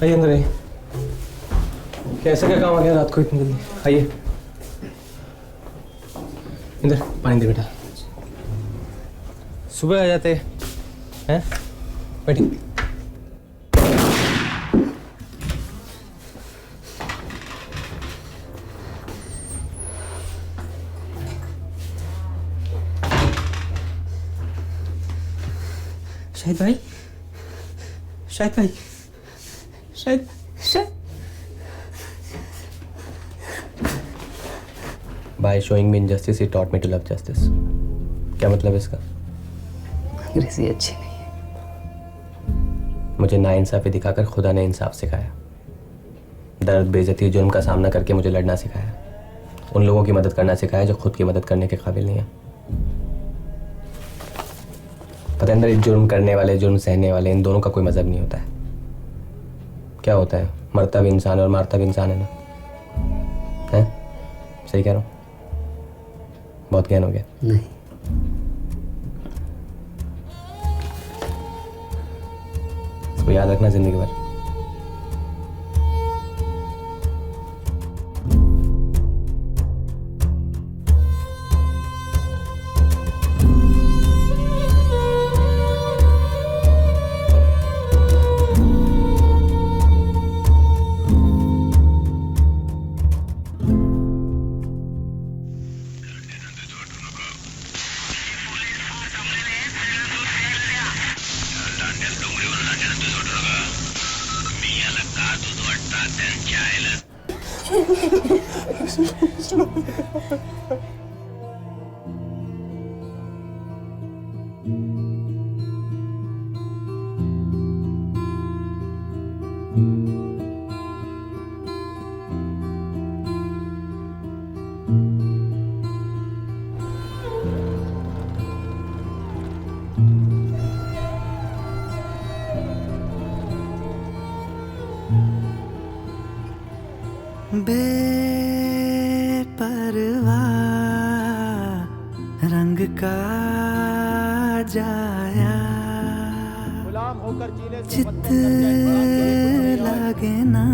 आइए अंदर आइए। कैसे क्या काम आ गया रात को इतनी जल्दी? आइए इधर पानी दे बेटा। सुबह आ जाते हैं। बैठिए। शाहिद भाई, शाहिद भाई, Shahid Shahid By showing me injustice, he taught me to love justice. क्या मतलब है इसका? अंग्रेजी अच्छी नहीं है। मुझे नाइंसाफी दिखाकर खुदा ने इंसाफ सिखाया। दर्द, बेइज्जती, जुर्म का सामना करके मुझे लड़ना सिखाया। उन लोगों की मदद करना सिखाया जो खुद की मदद करने के काबिल नहीं है। पता अंदर जुर्म करने वाले, जुर्म सहने वाले, इन दोनों का कोई मजहब नहीं होता है। क्या होता है? मरता भी इंसान और मारता भी इंसान है ना? है? सही कह रहा हूँ? बहुत ज्ञान हो गया। नहीं, इसको याद रखना जिंदगी भर। बेपरवाह रंग का जाया चित लागे ना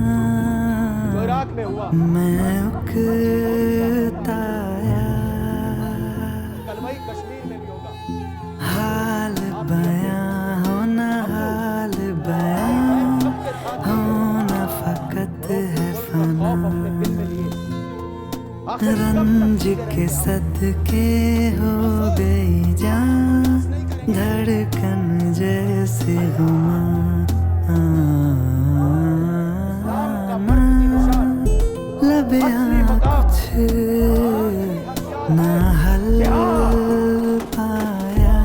मैं उकताया हाल बयां होना हाल बयां होना फकत है फना रंज के सदके हो गई जान धड़कन जैसे हुआ लबिया कुछ ना हल पाया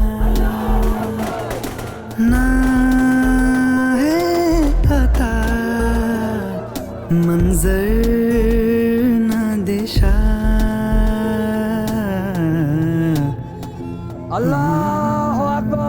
ना है पता मंजर ना दिशा अल्लाह अकबर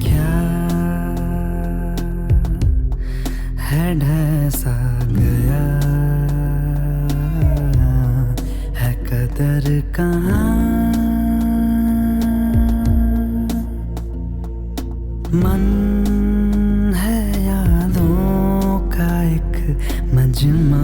क्या है ढैसा गया, है कदर कहाँ। मन है यादों का एक मजमा,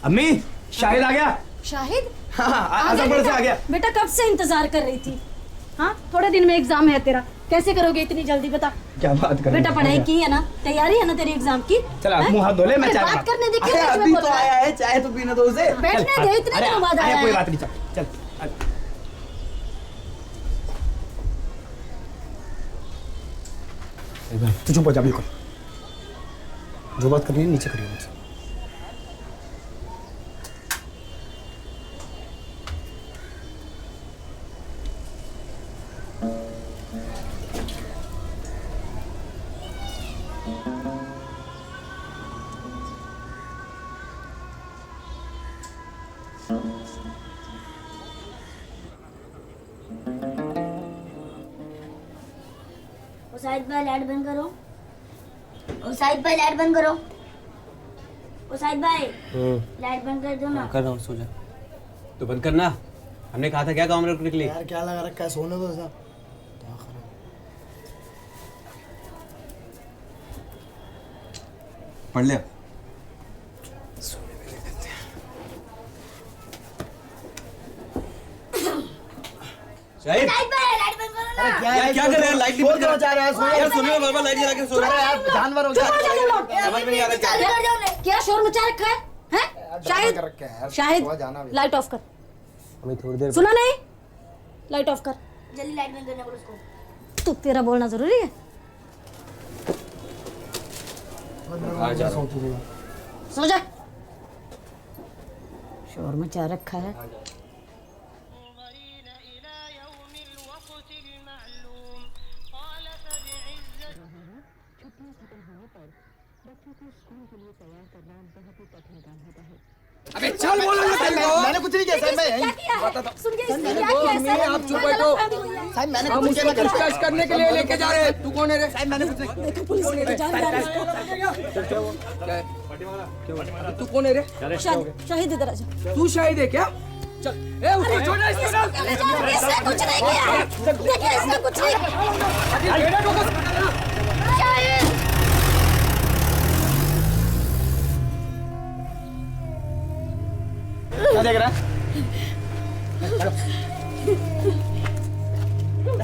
अम्मी शाहिद आ गया। शाहिद हाँ आजमगढ़ से आ गया। बेटा कब से इंतजार कर रही थी। हाँ थोड़े दिन में एग्जाम है तेरा, कैसे करोगे इतनी जल्दी बता। क्या बात कर रही बेटा पढ़ाई की है ना, तैयारी है ना तेरी एग्जाम की। चल आप मुंह हाथ धो ले, मैं चाय बात करने दे। अरे अभी तो आया है, चाय तो पीने दो उसे। बैठने दे, इतने दिनों बाद आया है। कोई बात नहीं, चल तू चुप हो जा बिल्कुल, जो बात करनी है नीचे करिए मुझसे। साहिद भाई लाइट बंद करो। ओ साहिद भाई लाइट बंद करो। ओ साहिद भाई लाइट बंद कर दो ना। कर रहा हूँ, सो जा। तो बंद करना, हमने कहा था क्या काम रखने के लिए। यार क्या लगा रखा है, सोने दो साहब। पढ़ ले। शाहिद साहिद भाई लाइट बंद करो ना। क्या कर रहे हैं? लाइट नहीं बंद कर जा रहा है यार, सुनो ना बाबा, लाइट जला के सो रहा है। यार, जानवर हो गया। समझ में नहीं आ रहा क्या। चालू कर दो ने। क्या शोर मचा रखा है, हैं? शाहिद लाइट ऑफ कर। हमें थोड़ी देर सुना नहीं, लाइट ऑफ कर। जल्दी लाइट बंद करने बोलो उसको। तो तेरा बोलना जरूरी है। सो जा। शोर मचा रखा है। अबे चल बोलो ना तेरे को। मैंने कुछ नहीं किया साहब, मैं क्या किया है? सुन के इसने क्या किया है? सर? आप चुप बैठो। साहब मैंने हम कुछ उसको नहीं किया। डिस्कस करने के लिए लेके जा रहे हैं। तू कौन है रे? साहब मैंने कुछ नहीं देखो पुलिस लेके जा रही है इसको। तू कौन है रे? शाहिद इधर आ जा। तू शाहिद है क्या? चल ए उसे छोड़ना इसको। इसने कुछ नहीं किया। देखिए इसने कुछ नहीं किया। शाहिद क्या देख रहा है?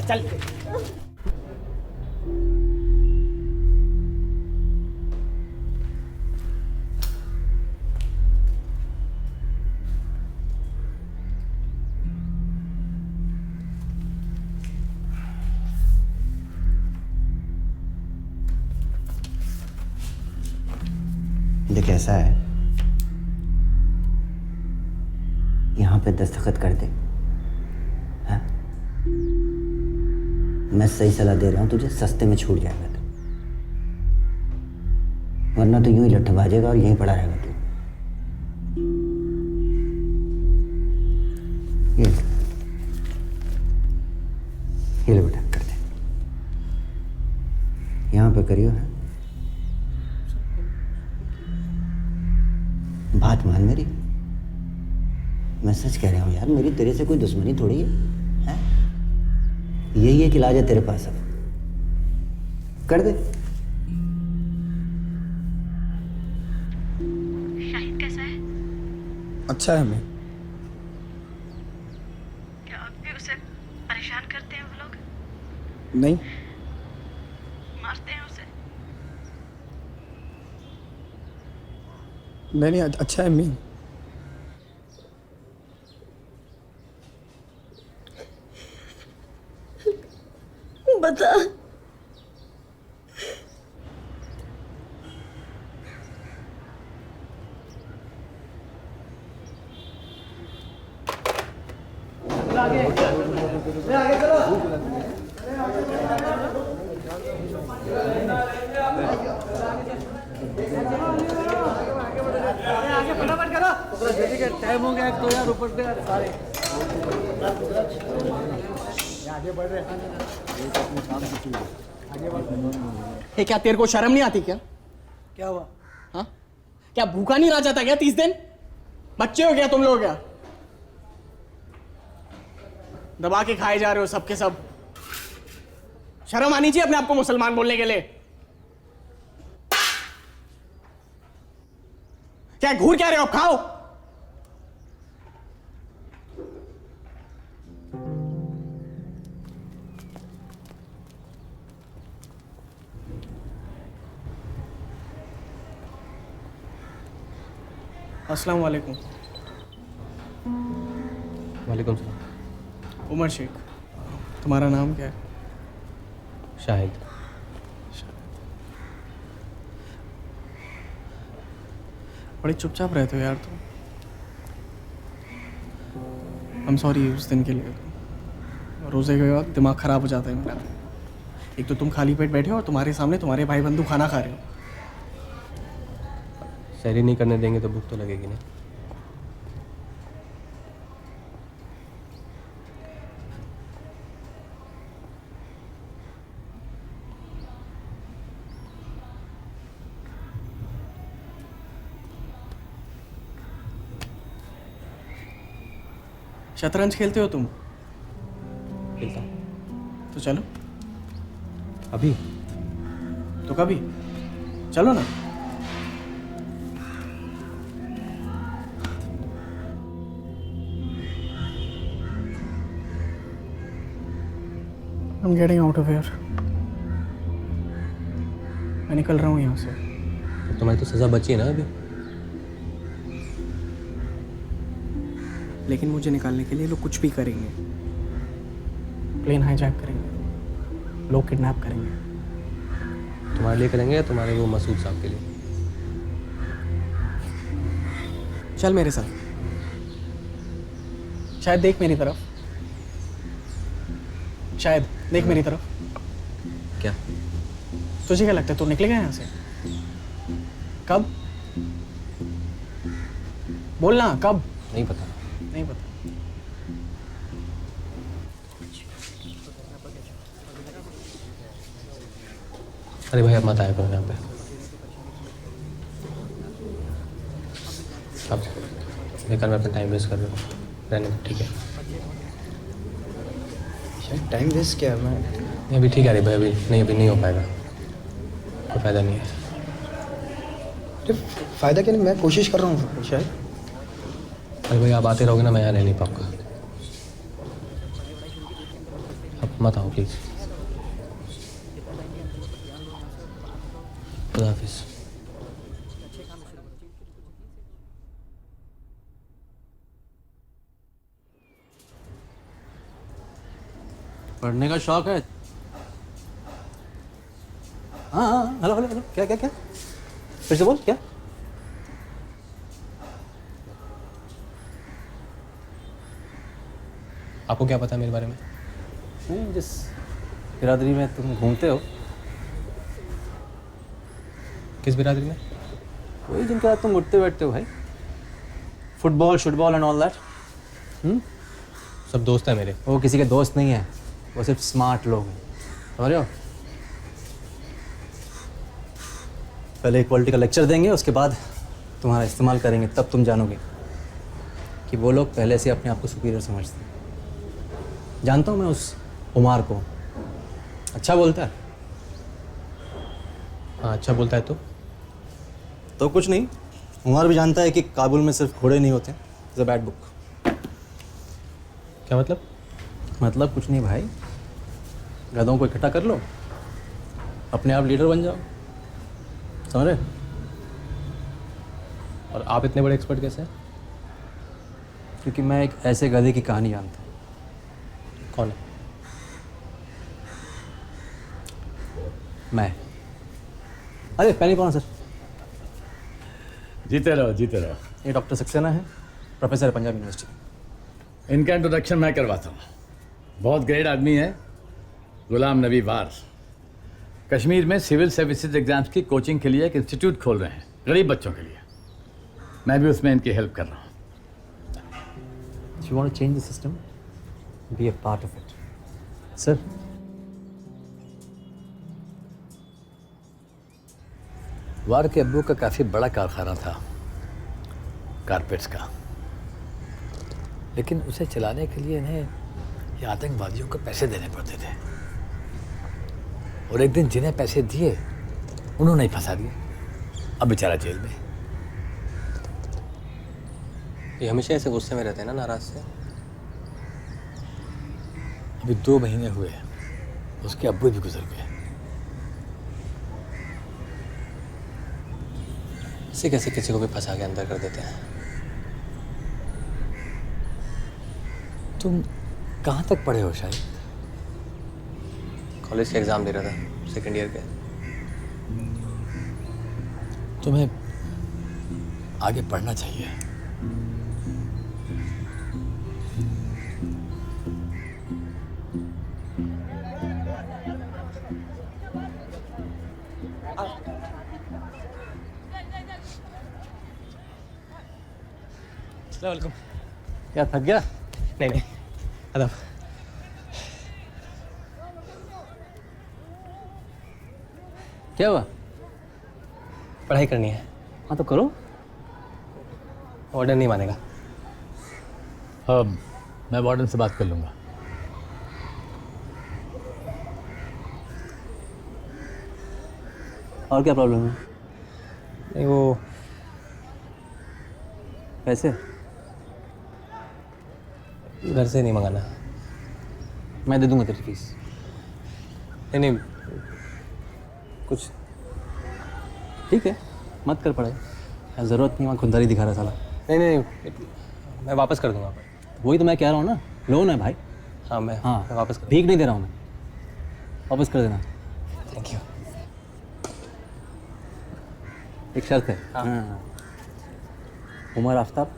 चल देख ऐसा है, यहाँ पे दस्तखत कर दे। हाँ? मैं सही सलाह दे रहा हूँ तुझे, सस्ते में छूट जाएगा तू, वरना तो यूं ही लट्ठ बाजेगा और यहीं पड़ा रहेगा तू। ये ले बेटा, कर दे। यहाँ पे करियो। है बात मान मेरी, मैं सच कह रहा हूँ यार, मेरी तेरे से कोई दुश्मनी थोड़ी है, हैं? यही एक इलाज है तेरे पास, अब कर दे। शाहिद कैसा है? अच्छा है मैं। क्या अब भी उसे परेशान करते हैं वो लोग? नहीं, मारते हैं उसे? नहीं, अच्छा है मैं। बता। टाइम हो गया तो यार, ऊपर से यार सारे आगे बढ़ रहे हैं। क्या तेरे को शर्म नहीं आती क्या? क्या हुआ? हाँ, क्या भूखा नहीं रह जाता क्या 30 दिन? बच्चे हो गया तुम लोग क्या? दबा के खाए जा रहे हो सबके सब। शर्म आनी चाहिए अपने आप को मुसलमान बोलने के लिए। क्या घूर क्या रहे हो? खाओ। अस्सलाम वालेकुम। वालेकुम सलाम। उमर शेख। तुम्हारा नाम क्या है? शाहिद। बड़ी चुपचाप रहते हो यार तुम। आई एम सॉरी उस दिन के लिए। रोजे के बाद दिमाग खराब हो जाता है मेरा। एक तो तुम खाली पेट बैठे हो और तुम्हारे सामने तुम्हारे भाई बंधु खाना खा रहे हो। सहरी नहीं करने देंगे तो भूख तो लगेगी नहीं। शतरंज खेलते हो तुम? खेलता हूँ। तो चलो। अभी? तो कभी चलो ना। I'm getting out of here. मैं निकल रहा हूँ यहाँ से। तो तुम्हारी तो सज़ा बची है ना अभी। लेकिन मुझे निकालने के लिए लोग कुछ भी करेंगे। प्लेन हाईजैक करेंगे, लोग किडनैप करेंगे। तुम्हारे लिए करेंगे या तुम्हारे वो मसूद साहब के लिए? चल मेरे साथ। शायद देख मेरी तरफ। शायद देख मेरी तरफ। क्या? तुझे क्या लगता है तू निकलेगा यहाँ से? कब? बोलना कब? नहीं पता। नहीं पता। अरे भाई अब मत आया करो यहाँ पे। अब बेकार में अपना टाइम वेस्ट कर रहे हो। रहने दो, ठीक है? शायद टाइम वेस्ट क्या है मैं? नहीं अभी ठीक है। अरे भाई अभी नहीं हो पाएगा। कोई फ़ायदा नहीं है। अरे फ़ायदा क्या नहीं, मैं कोशिश कर रहा हूँ शायद। अरे भाई आप आते रहोगे ना, मैं यहाँ रह नहीं पाऊँगा। अब मत आओ प्लीज़। खुदा हाफिज़। पढ़ने का शौक है? हाँ हाँ, हेलो हेलो हेलो, क्या क्या क्या? फिर से बोल, क्या? आपको क्या पता है मेरे बारे में? नहीं, जिस बिरादरी में तुम घूमते हो, किस बिरादरी में? वही जिनके साथ तुम उठते बैठते हो भाई। Football and all that. सब दोस्त हैं मेरे। वो किसी के दोस्त नहीं है, वो सिर्फ स्मार्ट लोग हैं, समझ रहे हो? पहले एक पॉलिटिकल लेक्चर देंगे, उसके बाद तुम्हारा इस्तेमाल करेंगे, तब तुम जानोगे कि वो लोग पहले से अपने आप को सुपीरियर समझते हैं। जानता हूँ मैं उस उमार को। अच्छा बोलता है? हाँ अच्छा बोलता है तो कुछ नहीं, उमार भी जानता है कि काबुल में सिर्फ घोड़े नहीं होते। It's a bad book. क्या मतलब? मतलब कुछ नहीं भाई, गधों को इकट्ठा कर लो, अपने आप लीडर बन जाओ, समझ रहे? और आप इतने बड़े एक्सपर्ट कैसे हैं? क्योंकि मैं एक ऐसे गधे की कहानी जानता हूँ। कौन है? मैं। अरे पहले कौन सर? जीते रहो जीते रहो। ये डॉक्टर सक्सेना है, प्रोफेसर है पंजाब यूनिवर्सिटी। इनका इंट्रोडक्शन मैं करवाता हूँ। बहुत ग्रेट आदमी है, गुलाम नबी वार। कश्मीर में सिविल सर्विसेज एग्जाम्स की कोचिंग के लिए एक इंस्टीट्यूट खोल रहे हैं गरीब बच्चों के लिए। मैं भी उसमें इनकी हेल्प कर रहा हूँ। If you want to change the system, be a part of it. Sir? वार के अब्बू का काफ़ी बड़ा कारखाना था कारपेट्स का, लेकिन उसे चलाने के लिए इन्हें ये आतंकवादियों को पैसे देने पड़ते थे। और एक दिन जिन्हें पैसे दिए उन्होंने ही फंसा दिया। अब बेचारा जेल में। ये हमेशा ऐसे गुस्से में रहते हैं ना, नाराज से। अभी 2 महीने हुए उसके अब्बू भी गुजर गए। ऐसे कैसे किसी को भी फंसा के अंदर कर देते हैं? तुम कहाँ तक पढ़े हो शायद? कॉलेज के एग्ज़ाम दे रहा था, सेकेंड ईयर के। तुम्हें आगे पढ़ना चाहिए। वेलकम। क्या थक गया? नहीं नहीं, अदब। क्या हुआ? पढ़ाई करनी है। हाँ तो करो। ऑर्डर नहीं मानेगा। मैं वार्डन से बात कर लूँगा। और क्या प्रॉब्लम है? नहीं वो पैसे? घर से नहीं मंगाना। मैं दे दूंगा तेरी फीस। नहीं नहीं, कुछ ठीक है, मत कर पढ़ाई। ज़रूरत नहीं, वहाँ खुददारी दिखा रहा साला। नहीं नहीं, मैं वापस कर दूंगा। वही तो मैं कह रहा हूँ ना, लोन है भाई। हाँ मैं वापस कर। भीख नहीं दे रहा हूँ मैं, वापस कर देना। Thank you. एक शर्त है। हाँ। उमर आफ्ताब,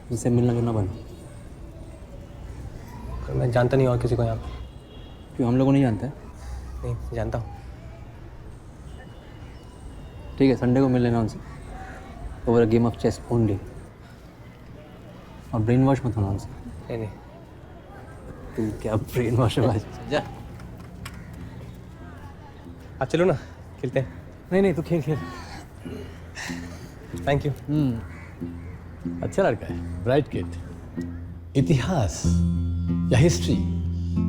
जिससे मिलना जुलना बंद। मैं जानता नहीं और किसी को यहाँ पे। क्यों, हम लोग को नहीं जानते? नहीं जानता हूँ। ठीक है, संडे को मिल लेना उनसे। Over a game of chess only. और ब्रेन वॉश मत होना उनसे। नहीं नहीं, तू क्या ब्रेन वॉश है? जा। आप चलो ना, खेलते हैं। नहीं नहीं, तू खेल खेल। Thank you. अच्छा लड़का है, ब्राइट किड। इतिहास या हिस्ट्री,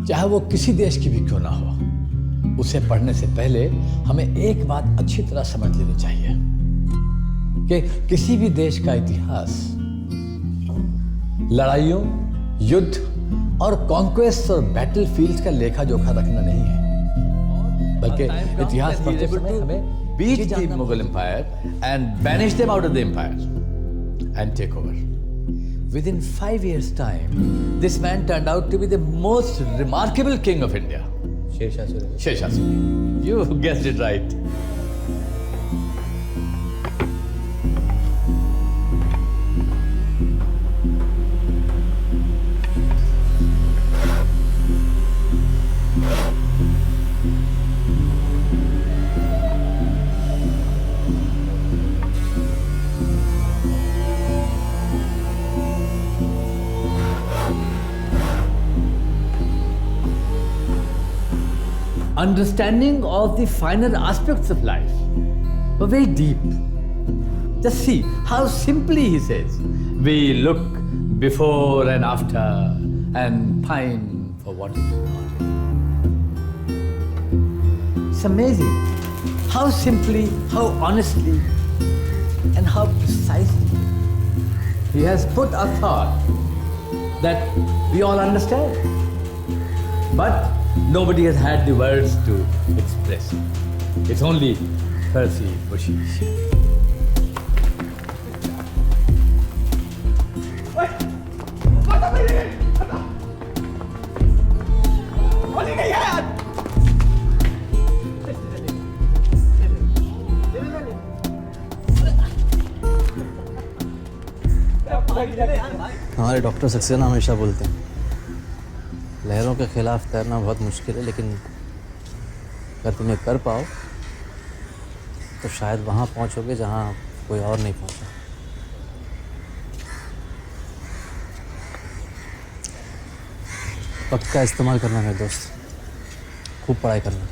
चाहे वो किसी देश की भी क्यों ना हो, उसे पढ़ने से पहले हमें एक बात अच्छी तरह समझ लेनी चाहिए कि किसी भी देश का इतिहास लड़ाइयों, युद्ध और कॉन्क्वेस्ट और बैटलफील्ड का लेखा जोखा रखना नहीं है, बल्कि इतिहास पढ़ते समय हमें beat the Mughal Empire and banish them out of the empire and take over. Within 5 years' time, this man turned out to be the most remarkable king of India. Sher Shah Suri. Sher Shah Suri. You guessed it right. Understanding of the finer aspects of life, but very deep. Just see how simply he says, we look before and after and pine for what it is not. It's amazing how simply, how honestly, and how precisely he has put a thought that we all understand. But nobody has had the words to express it. It's only Percy Bushish. हमारे doctor Saxena हमेशा बोलते हैं लहरों के खिलाफ तैरना बहुत मुश्किल है, लेकिन अगर तुम्हें कर पाओ तो शायद वहाँ पहुँचोगे जहाँ कोई और नहीं पहुँचा। वक्त का इस्तेमाल करना मेरे दोस्त, खूब पढ़ाई करना।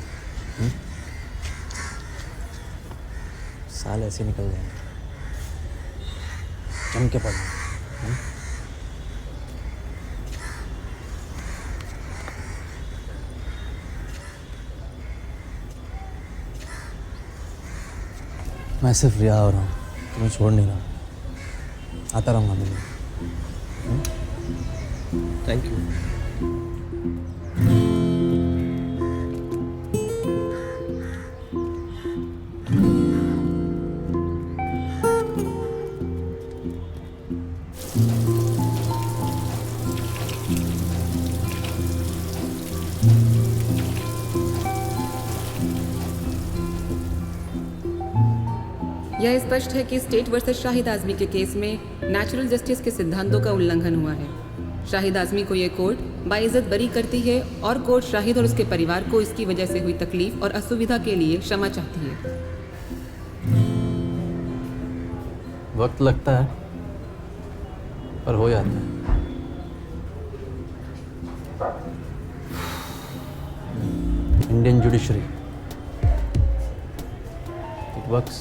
साल ऐसे निकल जाएंगे, जम के पढ़ना। मैं सिर्फ रिहा हो रहा हूँ, तुम्हें छोड़ नहीं रहा। आता रहूँगा मिलने। Thank you. यह स्पष्ट है कि स्टेट वर्सेस शाहिद आजमी के केस में नेचुरल जस्टिस के सिद्धांतों का उल्लंघन हुआ है। शाहिद आजमी को यह कोर्ट बाइज्जत बरी करती है और कोर्ट शाहिद और उसके परिवार को इसकी वजह से हुई तकलीफ और असुविधा के लिए क्षमा चाहती है। वक्त लगता है पर हो जाता है। Indian judiciary, it works.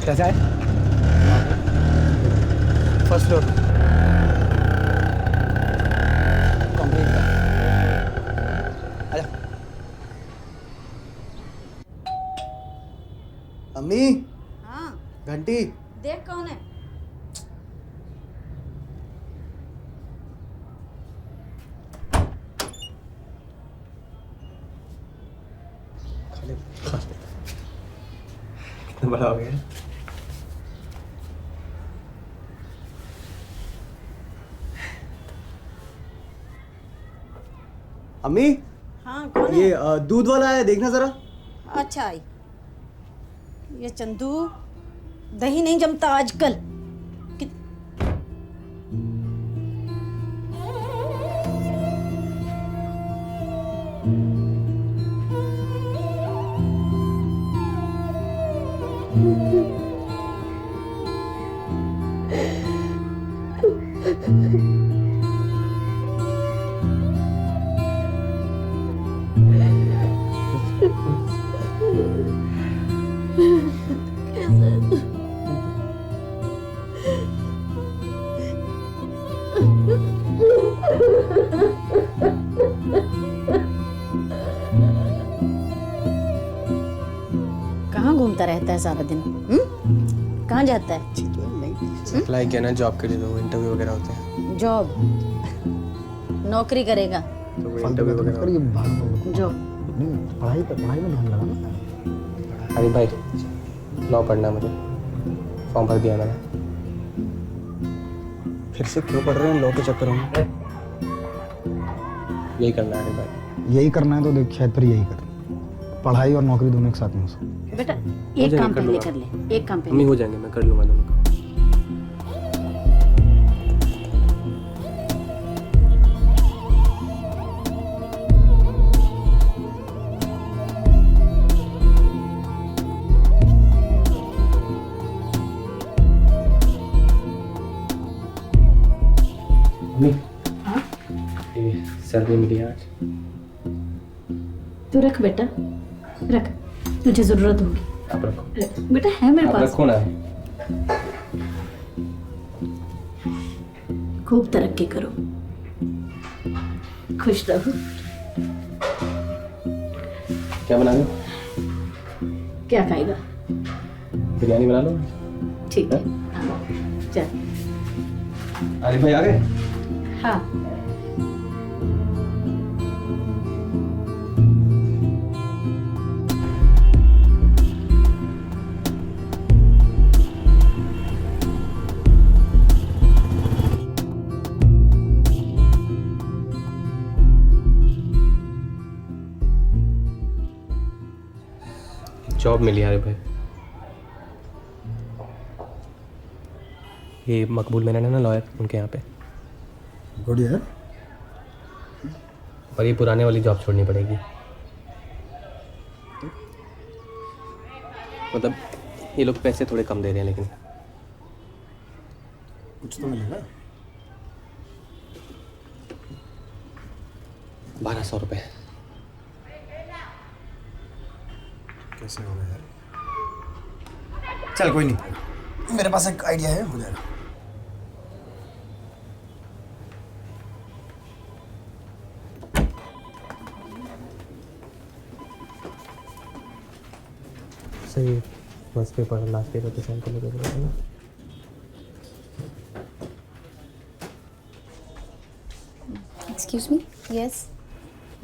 कैसा है? फर्स्ट फ्लोर कंप्लीट का। आजा। अम्मी, हाँ घंटी। देख कौन है? कितना बड़ा हो गया? अम्मी, हाँ कौन है? ये दूध वाला है, देखना जरा। अच्छा आई। ये चंदू दही नहीं जमता आजकल। कहाँ घूमता रहता है सारा दिन? कहाँ जाता है? अप्लाई किया ना जॉब के लिए, तो इंटरव्यू वगैरह होते हैं। जॉब? नौकरी करेगा? तो इंटरव्यू वगैरह जॉब? पढ़ाई में ध्यान लगाना। अरे भाई, लॉ पढ़ना है मुझे, फॉर्म भर दिया मैंने। फिर से क्यों पढ़ रहे हैं लॉ के चक्कर में? यही करना है भाई। यही करना है तो देख, शायद फिर यही कर। पढ़ाई और नौकरी दोनों एक साथ में हो सकती। बेटा एक काम पहले कर ले, एक काम मम्मी पहले। हो जाएंगे, मैं कर लूँगा दोनों का। मम्मी, हाँ? ये सैलरी मिली आज। तू रख बेटा, रख, तुझे जरूरत होगी। आप रखो। बेटा है मेरे आप पास। रखो ना। खूब तरक्की करो, खुश रहो। क्या बना रहे हो? क्या खाएगा? बिरयानी बना लो। ठीक है, हाँ, चल। आरिफ भाई आ गए? हाँ। जॉब मिली आरिफ भाई। ये मकबूल मैंने ना लॉयर, उनके यहाँ पे। गुड यार। पर ये पुराने वाली जॉब छोड़नी पड़ेगी। मतलब ये लोग पैसे थोड़े कम दे रहे हैं, लेकिन कुछ तो मिलेगा। 1200 रुपये। कैसे होगा यार? चल कोई नहीं, मेरे पास एक आइडिया है, हो जाएगा। सही। फर्स्ट पेपर लास्ट पेपर पे साइन करने का ना। Excuse me. Yes,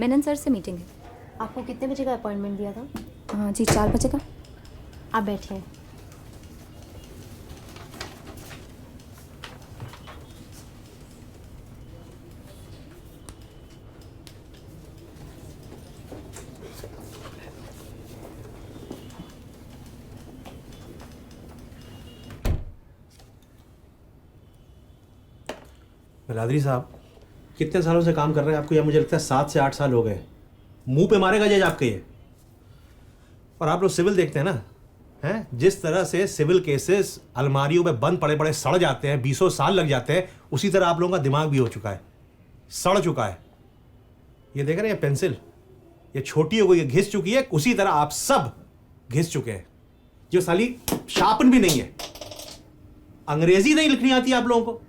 Menon sir से मीटिंग है। आपको कितने बजे का अपॉइंटमेंट दिया था? हाँ जी, 4 बजे का। आप बैठिए। बिलादरी साहब, कितने सालों से काम कर रहे हैं आपको? या मुझे लगता है 7 से 8 साल हो गए। मुंह पे मारेगा जज आपके ये। और आप लोग सिविल देखते हैं ना, हैं? जिस तरह से सिविल केसेस अलमारियों में बंद पड़े पड़े सड़ जाते हैं, 20 साल लग जाते हैं, उसी तरह आप लोगों का दिमाग भी हो चुका है, सड़ चुका है। ये देख रहे हैं पेंसिल, ये छोटी हो गई है, घिस चुकी है, उसी तरह आप सब घिस चुके हैं। जो साली शार्पन भी नहीं है। अंग्रेजी नहीं लिखनी आती आप लोगों को।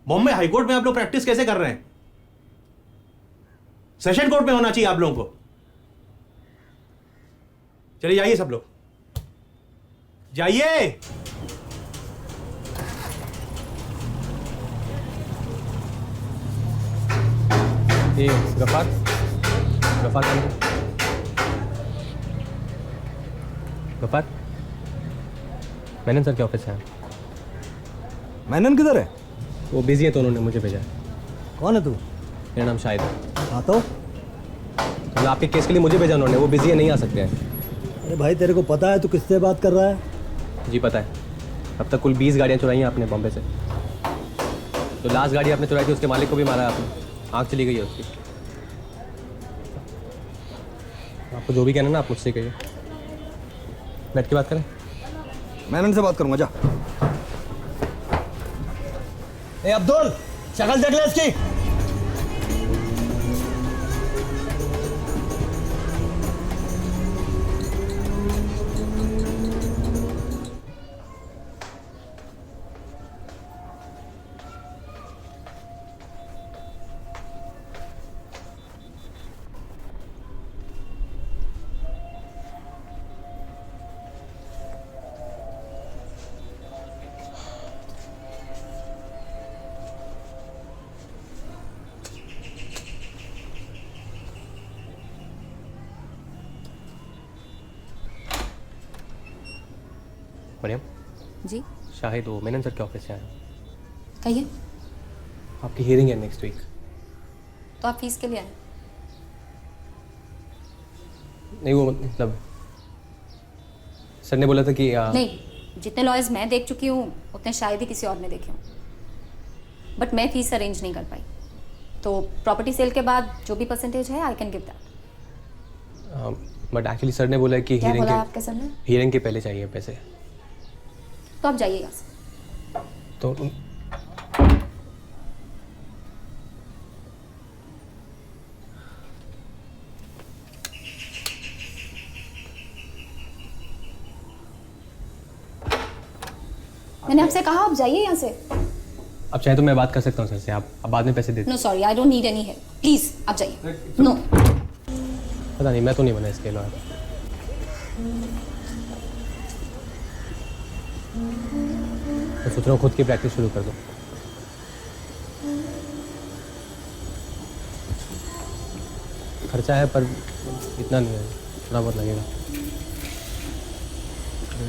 बॉम्बे हाईकोर्ट में आप लोग प्रैक्टिस कैसे कर रहे हैं? सेशन कोर्ट में होना चाहिए आप लोगों को। चलिए जाइए सब लोग, जाइए। ये गफार गफार मैनन सर के ऑफिस है। मैनन किधर है? वो बिजी है तो उन्होंने मुझे भेजा है। कौन है तू? मेरा नाम शाहिद है। हाँ तो आपके केस के लिए मुझे भेजा उन्होंने, वो बिजी है, नहीं आ सकते हैं। अरे भाई तेरे को पता है तू किससे बात कर रहा है? जी पता है। अब तक कुल 20 गाड़ियाँ चुराई हैं आपने बॉम्बे से। तो लास्ट गाड़ी आपने चुराई थी उसके मालिक को भी मारा आपने, आँख चली गई है उसकी। आपको जो भी कहना ना आप मुझसे कहिए। बैठ के बात करें। मैनन से बात करूंगा, जा। ए अब्दुल, शक्ल देख ले इसकी। मरियम जी शाहिद हो, मेनन सर के ऑफिस से आए। कहिए। आपकी हियरिंग है नेक्स्ट वीक। तो आप फीस के लिए आए? नहीं वो मतलब सर ने बोला था कि नहीं, जितने लॉयर्स मैं देख चुकी हूँ उतने शायद ही किसी और ने देखे हों, बट मैं फीस अरेंज नहीं कर पाई। तो प्रॉपर्टी सेल के बाद जो भी परसेंटेज है I can give that. But actually sir ने बोला है कि क्या बोला आपके सर ने? हियरिंग के पहले चाहिए पैसे। तो आप जाइए यहाँ से। तो मैंने आपसे कहा आप जाइए यहाँ से। अब चाहे तो मैं बात कर सकता हूँ सर से, आप बाद में पैसे they know sorry, I don't need any help, please आप जाइए। नो पता नहीं, मैं तो नहीं बना इसके लॉयर। मैं सोच रहा हूँ खुद की प्रैक्टिस शुरू कर दूँ। खर्चा है पर इतना नहीं है, थोड़ा बहुत लगेगा।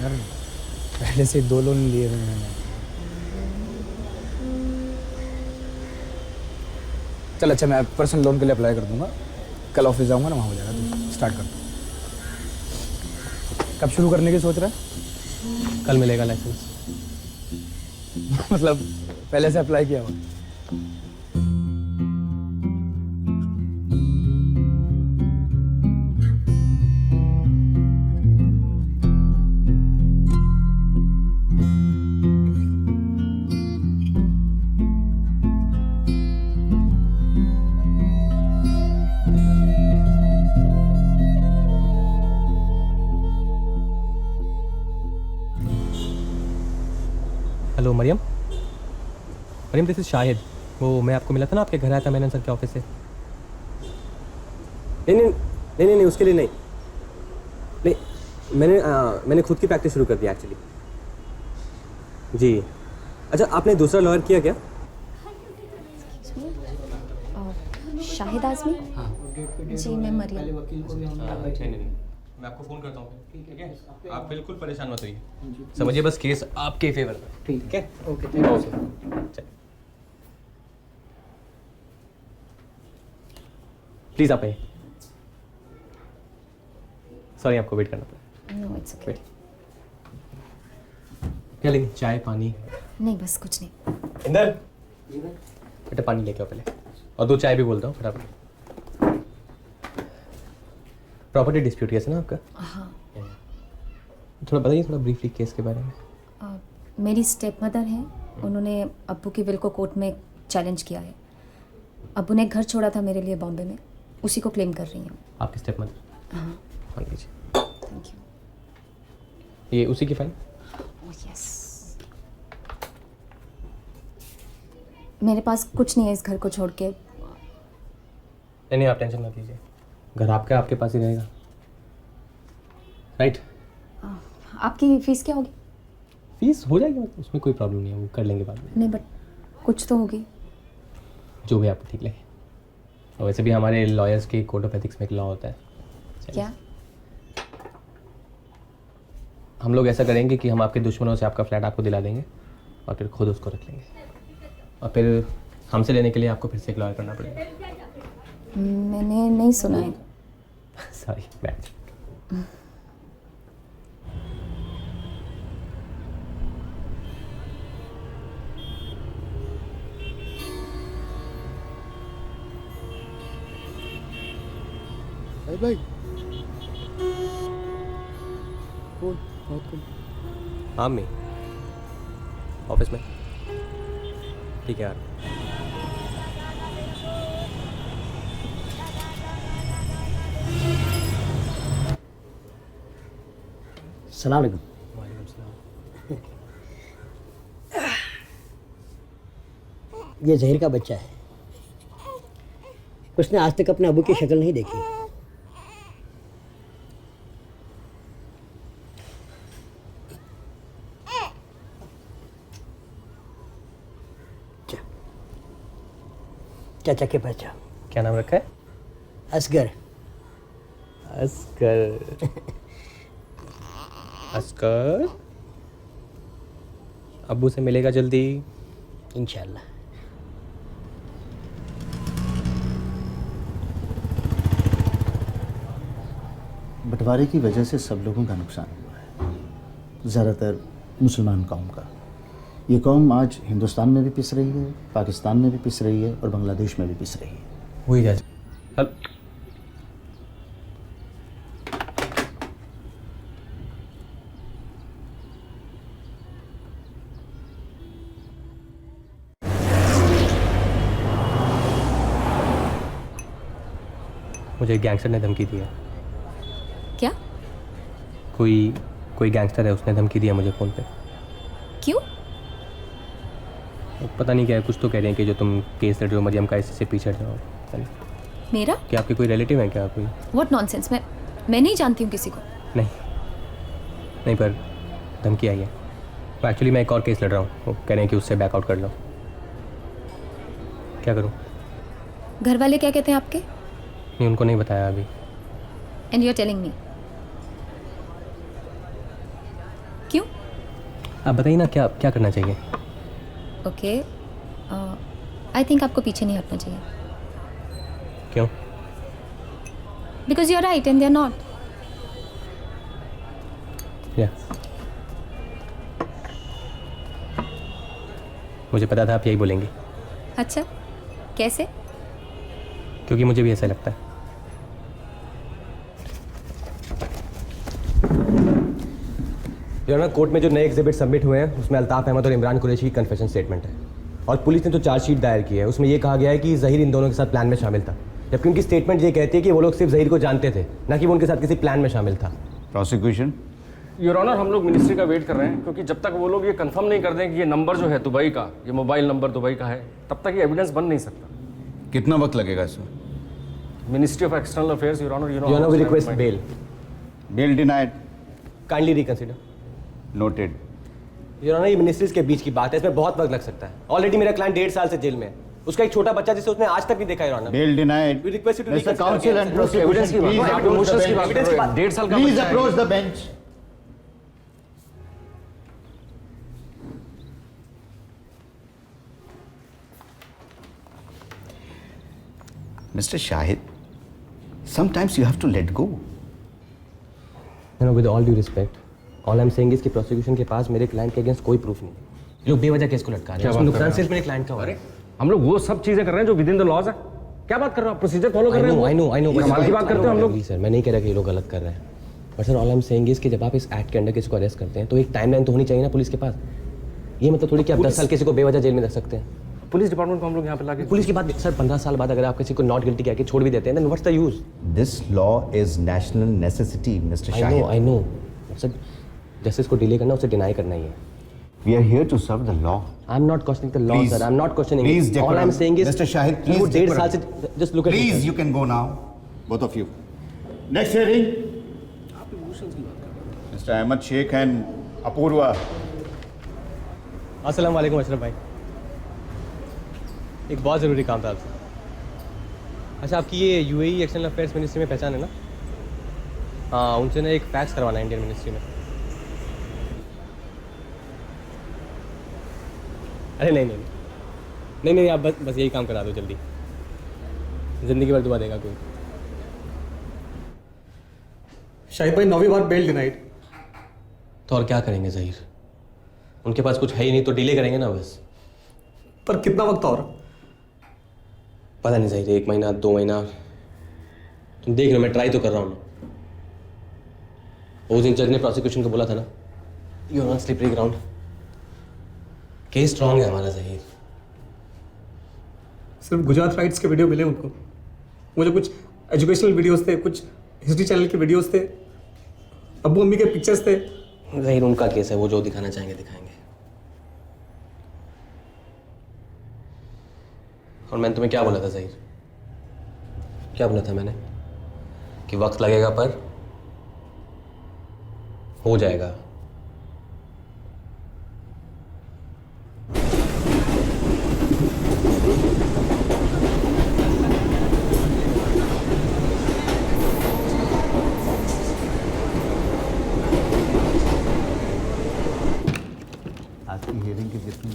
यार पहले से 2 लोन लिए हुए हैं मैंने। चल अच्छा, मैं पर्सनल लोन के लिए अप्लाई कर दूंगा। कल ऑफिस जाऊंगा ना, वहाँ हो जाएगा। तो स्टार्ट कर दो। कब शुरू करने की सोच रहा है? कल मिलेगा लाइसेंस। मतलब पहले से अप्लाई किया हुआ? Hello Mariam. Mariam, this is Shahid. वो मैं आपको मिला था ना, आपके घर आया था मैंने सर के ऑफिस से। नहीं, उसके लिए नहीं। मैंने खुद की प्रैक्टिस शुरू कर दी एक्चुअली। जी। अच्छा, आपने दूसरा लॉयर किया क्या? शाहिद आजमी? जी मैं मरियम। नहीं, मैं आपको फ़ोन करता हूँ, ठीक है? आप बिल्कुल परेशान मत होइए, समझिए बस केस आपके फेवर में, ठीक है? Okay, thank you. प्लीज़ आप आइए। सॉरी आपको वेट करना पड़ा। No it's okay. क्या लेंगे, चाय पानी? नहीं बस कुछ नहीं। इंदर बेटा पानी लेके आओ पहले, और 2 चाय भी बोलता हूँ फटाफट। प्रॉपर्टी डिस्प्यूट केस है ना आपका? हाँ। थोड़ा बताइए, थोड़ा ब्रीफली केस के बारे में। मेरी स्टेप मदर हैं, उन्होंने अब्बू की विल को कोर्ट में चैलेंज किया है। अब्बू ने एक घर छोड़ा था मेरे लिए बॉम्बे में, उसी को क्लेम कर रही हूँ। आपकी स्टेप मदर? हाँ। मान लीजिए। Thank you. ये उसी की फाइल? यस। मेरे पास कुछ नहीं है इस घर को छोड़ के। नहीं, आप टेंशन मत लीजिए, घर आपका आपके पास ही रहेगा, राइट? आपकी फीस क्या होगी? फीस हो जाएगी, उसमें कोई प्रॉब्लम नहीं है, वो कर लेंगे बाद में। नहीं बट कुछ तो होगी। जो भी आपको ठीक लगे। और वैसे भी हमारे लॉयर्स के कोड ऑफ एथिक्स में एक लॉ होता है। क्या? हम लोग ऐसा करेंगे कि हम आपके दुश्मनों से आपका फ्लैट आपको दिला देंगे और फिर खुद उसको रख लेंगे, और फिर हमसे लेने के लिए आपको फिर से एक लॉयर करना पड़ेगा। मैंने नहीं सुना है। सॉरी, बैठ। भाई कौन? हाँ मैं ऑफिस में, ठीक है यार। अस्सलाम वालेकुम। वालेकुम सलाम। ये जहीर का बच्चा है, उसने आज तक अपने अबू की शक्ल नहीं देखी। चाचा के बच्चा। क्या नाम रखा है? असगर। असगर। असगर अब्बू से मिलेगा जल्दी इंशाल्लाह। बंटवारे की वजह से सब लोगों का नुकसान हुआ है, ज़्यादातर मुसलमान कौम का। ये कौम आज हिंदुस्तान में भी पिस रही है, पाकिस्तान में भी पिस रही है और बांग्लादेश में भी पिस रही है। वही जा मुझे गैंगस्टर ने धमकी दी है। क्या? कोई गैंगस्टर है, उसने धमकी दिया मुझे फ़ोन पे। क्यों? पता नहीं क्या है, कुछ तो कह रहे हैं कि जो तुम केस लड़ रहे हो मरियम का, इससे पीछे हट जाओ। पता नहीं मेरा क्या आपके कोई रिलेटिव है क्या कोई? व्हाट नॉनसेंस, मैं नहीं जानती हूँ किसी को। नहीं पर धमकी आई है। एक्चुअली मैं एक और केस लड़ रहा हूँ, वो कह रहे हैं कि उससे बैकआउट कर लो। क्या करूँ? घर वाले क्या कहते हैं आपके? नहीं, उनको नहीं बताया अभी। And you are telling me? क्यों? आप बताइए ना, क्या क्या करना चाहिए? ओके, आई थिंक आपको पीछे नहीं हटना चाहिए। क्यों? Because you are right and they are not. या मुझे पता था आप यही बोलेंगी। अच्छा, कैसे? क्योंकि मुझे भी ऐसा लगता है। ना कोर्ट में जो नए एग्जिबिट सबमिट हुए हैं उसमें अल्ताफ अहमद और इमरान कुरैशी की कन्फेशन स्टेटमेंट है, और पुलिस ने तो चार्जशीट दायर की है। उसमें यह कहा गया है कि ज़हीर इन दोनों के साथ प्लान में शामिल था, जबकि उनकी स्टेटमेंट ये कहती है कि वो लोग सिर्फ ज़हीर को जानते थे, ना कि वो उनके साथ किसी प्लान में शामिल था। प्रोसिक्यूशन? योर ऑनर, हम लोग मिनिस्ट्री का वेट कर रहे हैं, क्योंकि जब तक वो लोग ये कंफर्म नहीं कर दें कि ये नंबर जो है दुबई का, ये मोबाइल नंबर दुबई का है, तब तक ये एविडेंस बन नहीं सकता। कितना वक्त लगेगा इसमें? Ministry of external affairs, your honour, your honour, we request bail. Bail denied. Kindly reconsider. Noted. Your honour, ये मिनिस्ट्रीज के बीच की बात है, इसमें बहुत वक्त लग सकता है। ऑलरेडी मेरा क्लाइंट 1.5 साल से जेल में है, उसका एक छोटा बच्चा जिसे उसने आज तक नहीं देखा। Your honour, bail denied. We request you to mister counsel and prosecution, please approach the bench. 1.5 साल का please approach the bench. Mr. Shahid, sometimes you have to let go. You know, with all due respect, all I'm saying is कि prosecution के पास मेरे client के against कोई proof नहीं है। ये लोग बेवजह केस को लटका रहे हैं। उसमें नुकसान सिर्फ मेरे क्लाइंट का हो रहा है। हम लोग वो सब चीजें कर रहे हैं जो विद इन द लॉज है। क्या बात कर रहे हो आप? प्रोसीजर फॉलो कर रहे हैं। आई नो कमाल की बात करते हो हम लोग। सर, मैं नहीं कह रहा कि ये लोग गलत कर रहे हैं, but sir all I am saying is कि जब आप इस एक्ट के अंडर किसी को अरेस्ट करते हैं तो एक टाइमलाइन तो होनी चाहिए ना पुलिस के पास। ये मतलब थोड़ी कि आप 10 साल किसी को बेवजह जेल में रख सकते हैं। पुलिस डिपार्टमेंट को हम लोग यहाँ पे लाके पुलिस की बात सर 15 साल बाद अगर आप किसी को नॉट गिल्टी कह के छोड़ भी देते हैं, then what's the use? This law is national necessity mister Shahid. I know sir, justice को डिले करना, उसे डिनाई करना ही है। We are here to serve the law. I am not questioning the law sir, I am not questioning it. All I am saying is mister Shahid, please 1.5 साल से just look at please you can go now, both of you. Next hearing mister Ahmed Sheikh and Apurva. अस्सलाम वालेकुम अशरफ भाई, एक बहुत ज़रूरी काम था आपसे। अच्छा, आपकी ये यूएई एक्सटर्नल अफेयर्स मिनिस्ट्री में पहचान है ना? हाँ, उनसे ना एक फैक्स करवाना है इंडियन मिनिस्ट्री में। अरे नहीं, आप बस यही काम करा दो जल्दी, ज़िंदगी भर दुआ देगा कोई। शाहिद भाई 9वीं बार बेल डिनाइड। तो और क्या करेंगे ज़हीर? उनके पास कुछ है ही नहीं, तो डिले करेंगे ना बस। पर कितना वक्त और? पता नहीं ज़हीर, 1 महीना 2 महीना, तुम देख लो, मैं ट्राई तो कर रहा हूँ। उस दिन जज ने प्रोसिक्यूशन को बोला था ना, you are on slippery ground. Case strong है हमारा ज़हीर। सिर्फ गुजरात राइट्स के वीडियो मिले उनको, मुझे कुछ एजुकेशनल वीडियोस थे, कुछ हिस्ट्री चैनल के वीडियोस थे, अब्बू अम्मी के पिक्चर्स थे। ज़हीर उनका केस है, वो जो दिखाना चाहेंगे दिखाएंगे। और मैंने तुम्हें क्या बोला था ज़हीर? क्या बोला था मैंने? कि वक्त लगेगा पर हो जाएगा। आज की हियरिंग की जितनी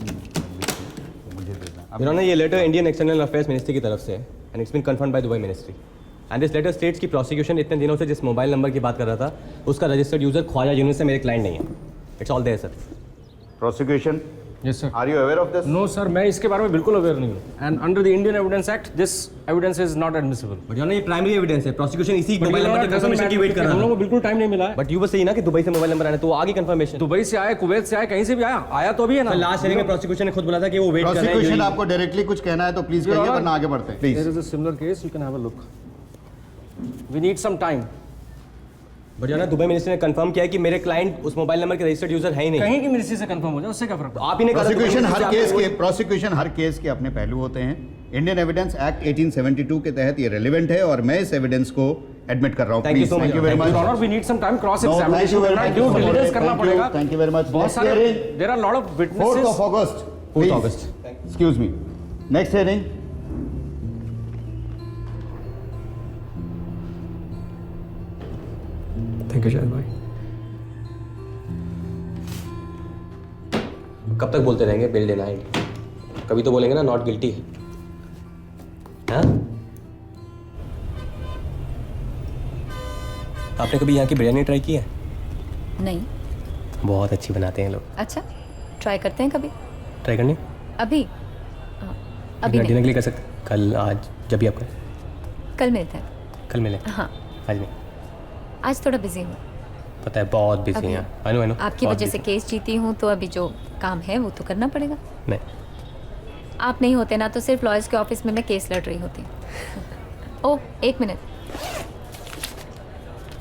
मुझे देना। You know, ये letter Indian external affairs ministry की तरफ से है, and it's been confirmed by Dubai ministry. And this letter states की प्रोसिक्यूशन इतने दिनों से जिस मोबाइल नंबर की बात कर रहा था, उसका रजिस्टर्ड यूजर ख्वाजा यूनुस से मेरे क्लाइंट नहीं है। It's all there sir. Prosecution, yes sir. Are you aware of this? No sir, मैं इसके बारे में बिल्कुल अवेयर नहीं हूँ। And under the Indian evidence act this evidence is not admissible. But ये प्राइमरी एविडेंस है, प्रोसिक्यूशन इसी मोबाइल नंबर के कंफर्मेशन की वेट कर रहा है। हम लोगों को बिल्कुल टाइम नहीं मिला है। बट यू बस सही ना कि दुबई से मोबाइल नंबर आना, तो वो आगे कंफर्मेशन। दुबई से आया, कुवैत से आया, कहीं से भी आया तो अभी है ना। लास्ट हियरिंग में प्रोसिक्यूशन ने खुद बोला था कि वो वेट कर रहे हैं। प्रोसिक्यूशन आपको डायरेक्टली कुछ कहना है तो प्लीज कहिए, वरना आगे बढ़ते हैं। Please. There is a similar case, you can have a look. We need some time. बजाना दुबई मिनिस्ट्री ने कंफर्म किया है कि मेरे क्लाइंट उस मोबाइल नंबर के रजिस्टर्ड यूजर है ही नहीं। कहीं की मिनिस्ट्री से कंफर्म हो जाए उससे क्या फर्क पड़ता है? आप ही ने कहा था प्रोसिक्यूशन हर केस के अपने पहलू होते हैं। इंडियन एविडेंस एक्ट 1872 के तहत ये रेलेवेंट है और मैं इस एविडेंस को एडमिट कर रहा हूं। Thank you so much. Thank you very much. Your Honor, we need some time cross examination करना, due diligence करना पड़ेगा। Thank you very much. बहुत सारे there are lot of witnesses। 4th of August. 4th August. Excuse me. Next hearing. Thank you Shahid भाई। कब तक बोलते रहेंगे बिल डिनाइड? कभी तो बोलेंगे ना नॉट गिल्टी है। हाँ? आपने कभी यहाँ की बिरयानी ट्राई की है? नहीं। बहुत अच्छी बनाते हैं लोग। अच्छा, ट्राई करते हैं कभी। ट्राई करनी? अभी अभी डिनर नहीं। के लिए कर सकते? कल, आज, जब भी आप करें। कल मिलते हैं। कल मिले? हाँ। आज नहीं। आज थोड़ा बिजी हूँ। पता है बहुत बिजी हैं। आई नो आपकी वजह से केस जीती हूँ तो अभी जो काम है वो तो करना पड़ेगा। नहीं। आप नहीं होते ना तो सिर्फ लॉयर्स के ऑफिस में मैं केस लड़ रही होती। ओह, 1 मिनट।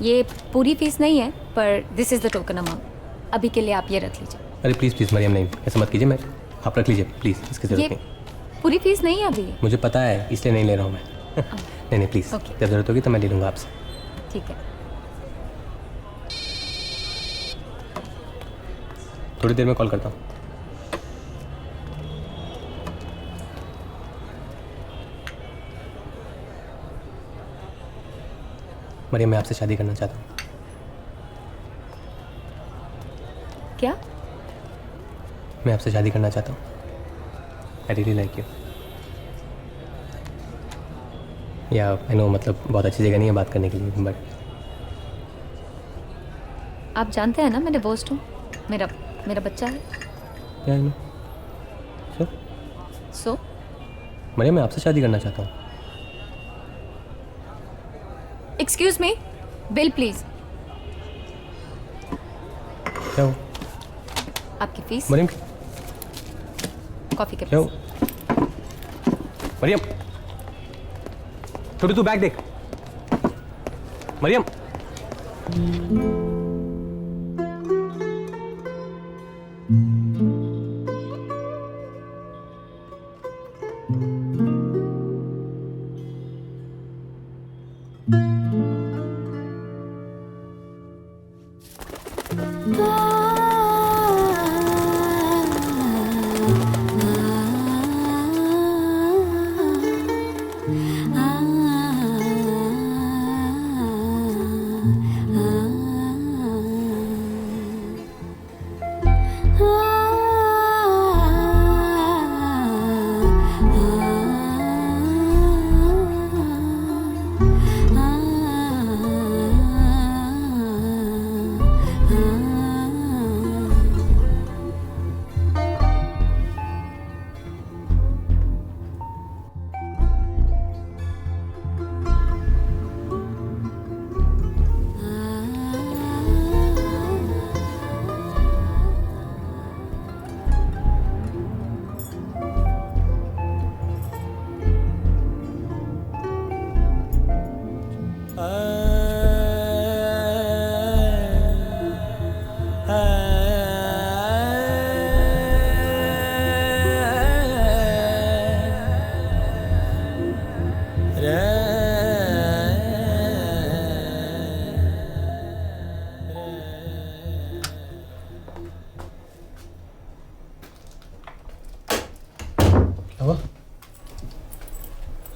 ये पूरी फीस नहीं है पर this is the token amount. अभी के लिए आप ये रख लीजिए। अरे प्लीज़ प्लीज़ मरियम, नहीं ऐसा मत कीजिए। मैं आप रख लीजिए प्लीज़, इसकी ये ज़रूरत नहीं। पूरी फीस नहीं है अभी। मुझे पता है इसलिए नहीं ले रहा हूँ मैं। नहीं नहीं प्लीज़, Okay. जब ज़रूरत होगी तो मैं ले लूँगा आपसे। ठीक है। थोड़ी देर में कॉल करता हूँ। मरियम, मैं आपसे शादी करना चाहता हूँ। क्या? मैं आपसे शादी करना चाहता हूँ। I really like you. या आई नो मतलब बहुत अच्छी जगह नहीं है बात करने के लिए, बट आप जानते हैं ना मैं डिवोर्स्ड हूँ। मेरा बच्चा है। या आई नो। सो मरियम, मैं आपसे शादी करना चाहता हूँ। Excuse me, bill please. क्या हो? आपकी फीस। मरियम, कॉफी के क्या हो? मरियम, छोटी तू बैग देख। मरियम,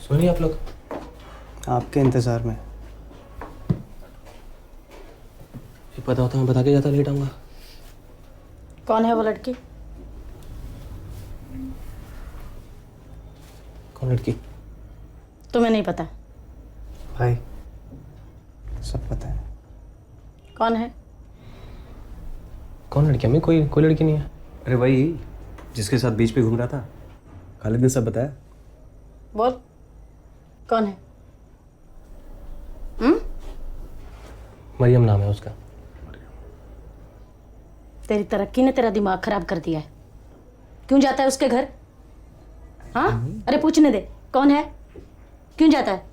सोनी आप लोग? आपके इंतज़ार में। ये पता होता मैं बता के जाता, लेट आऊँगा। कौन है वो लड़की? कौन लड़की? तुम्हें नहीं पता? भाई सब पता है। कौन है? कौन लड़की? हमें कोई लड़की नहीं है। अरे वही जिसके साथ बीच पे घूम रहा था, खालिद ने सब बताया। बोल, कौन है? मरियम नाम है उसका। तेरी तरक्की ने तेरा दिमाग खराब कर दिया है। क्यों जाता है उसके घर? हाँ, अरे पूछने दे, कौन है? क्यों जाता है?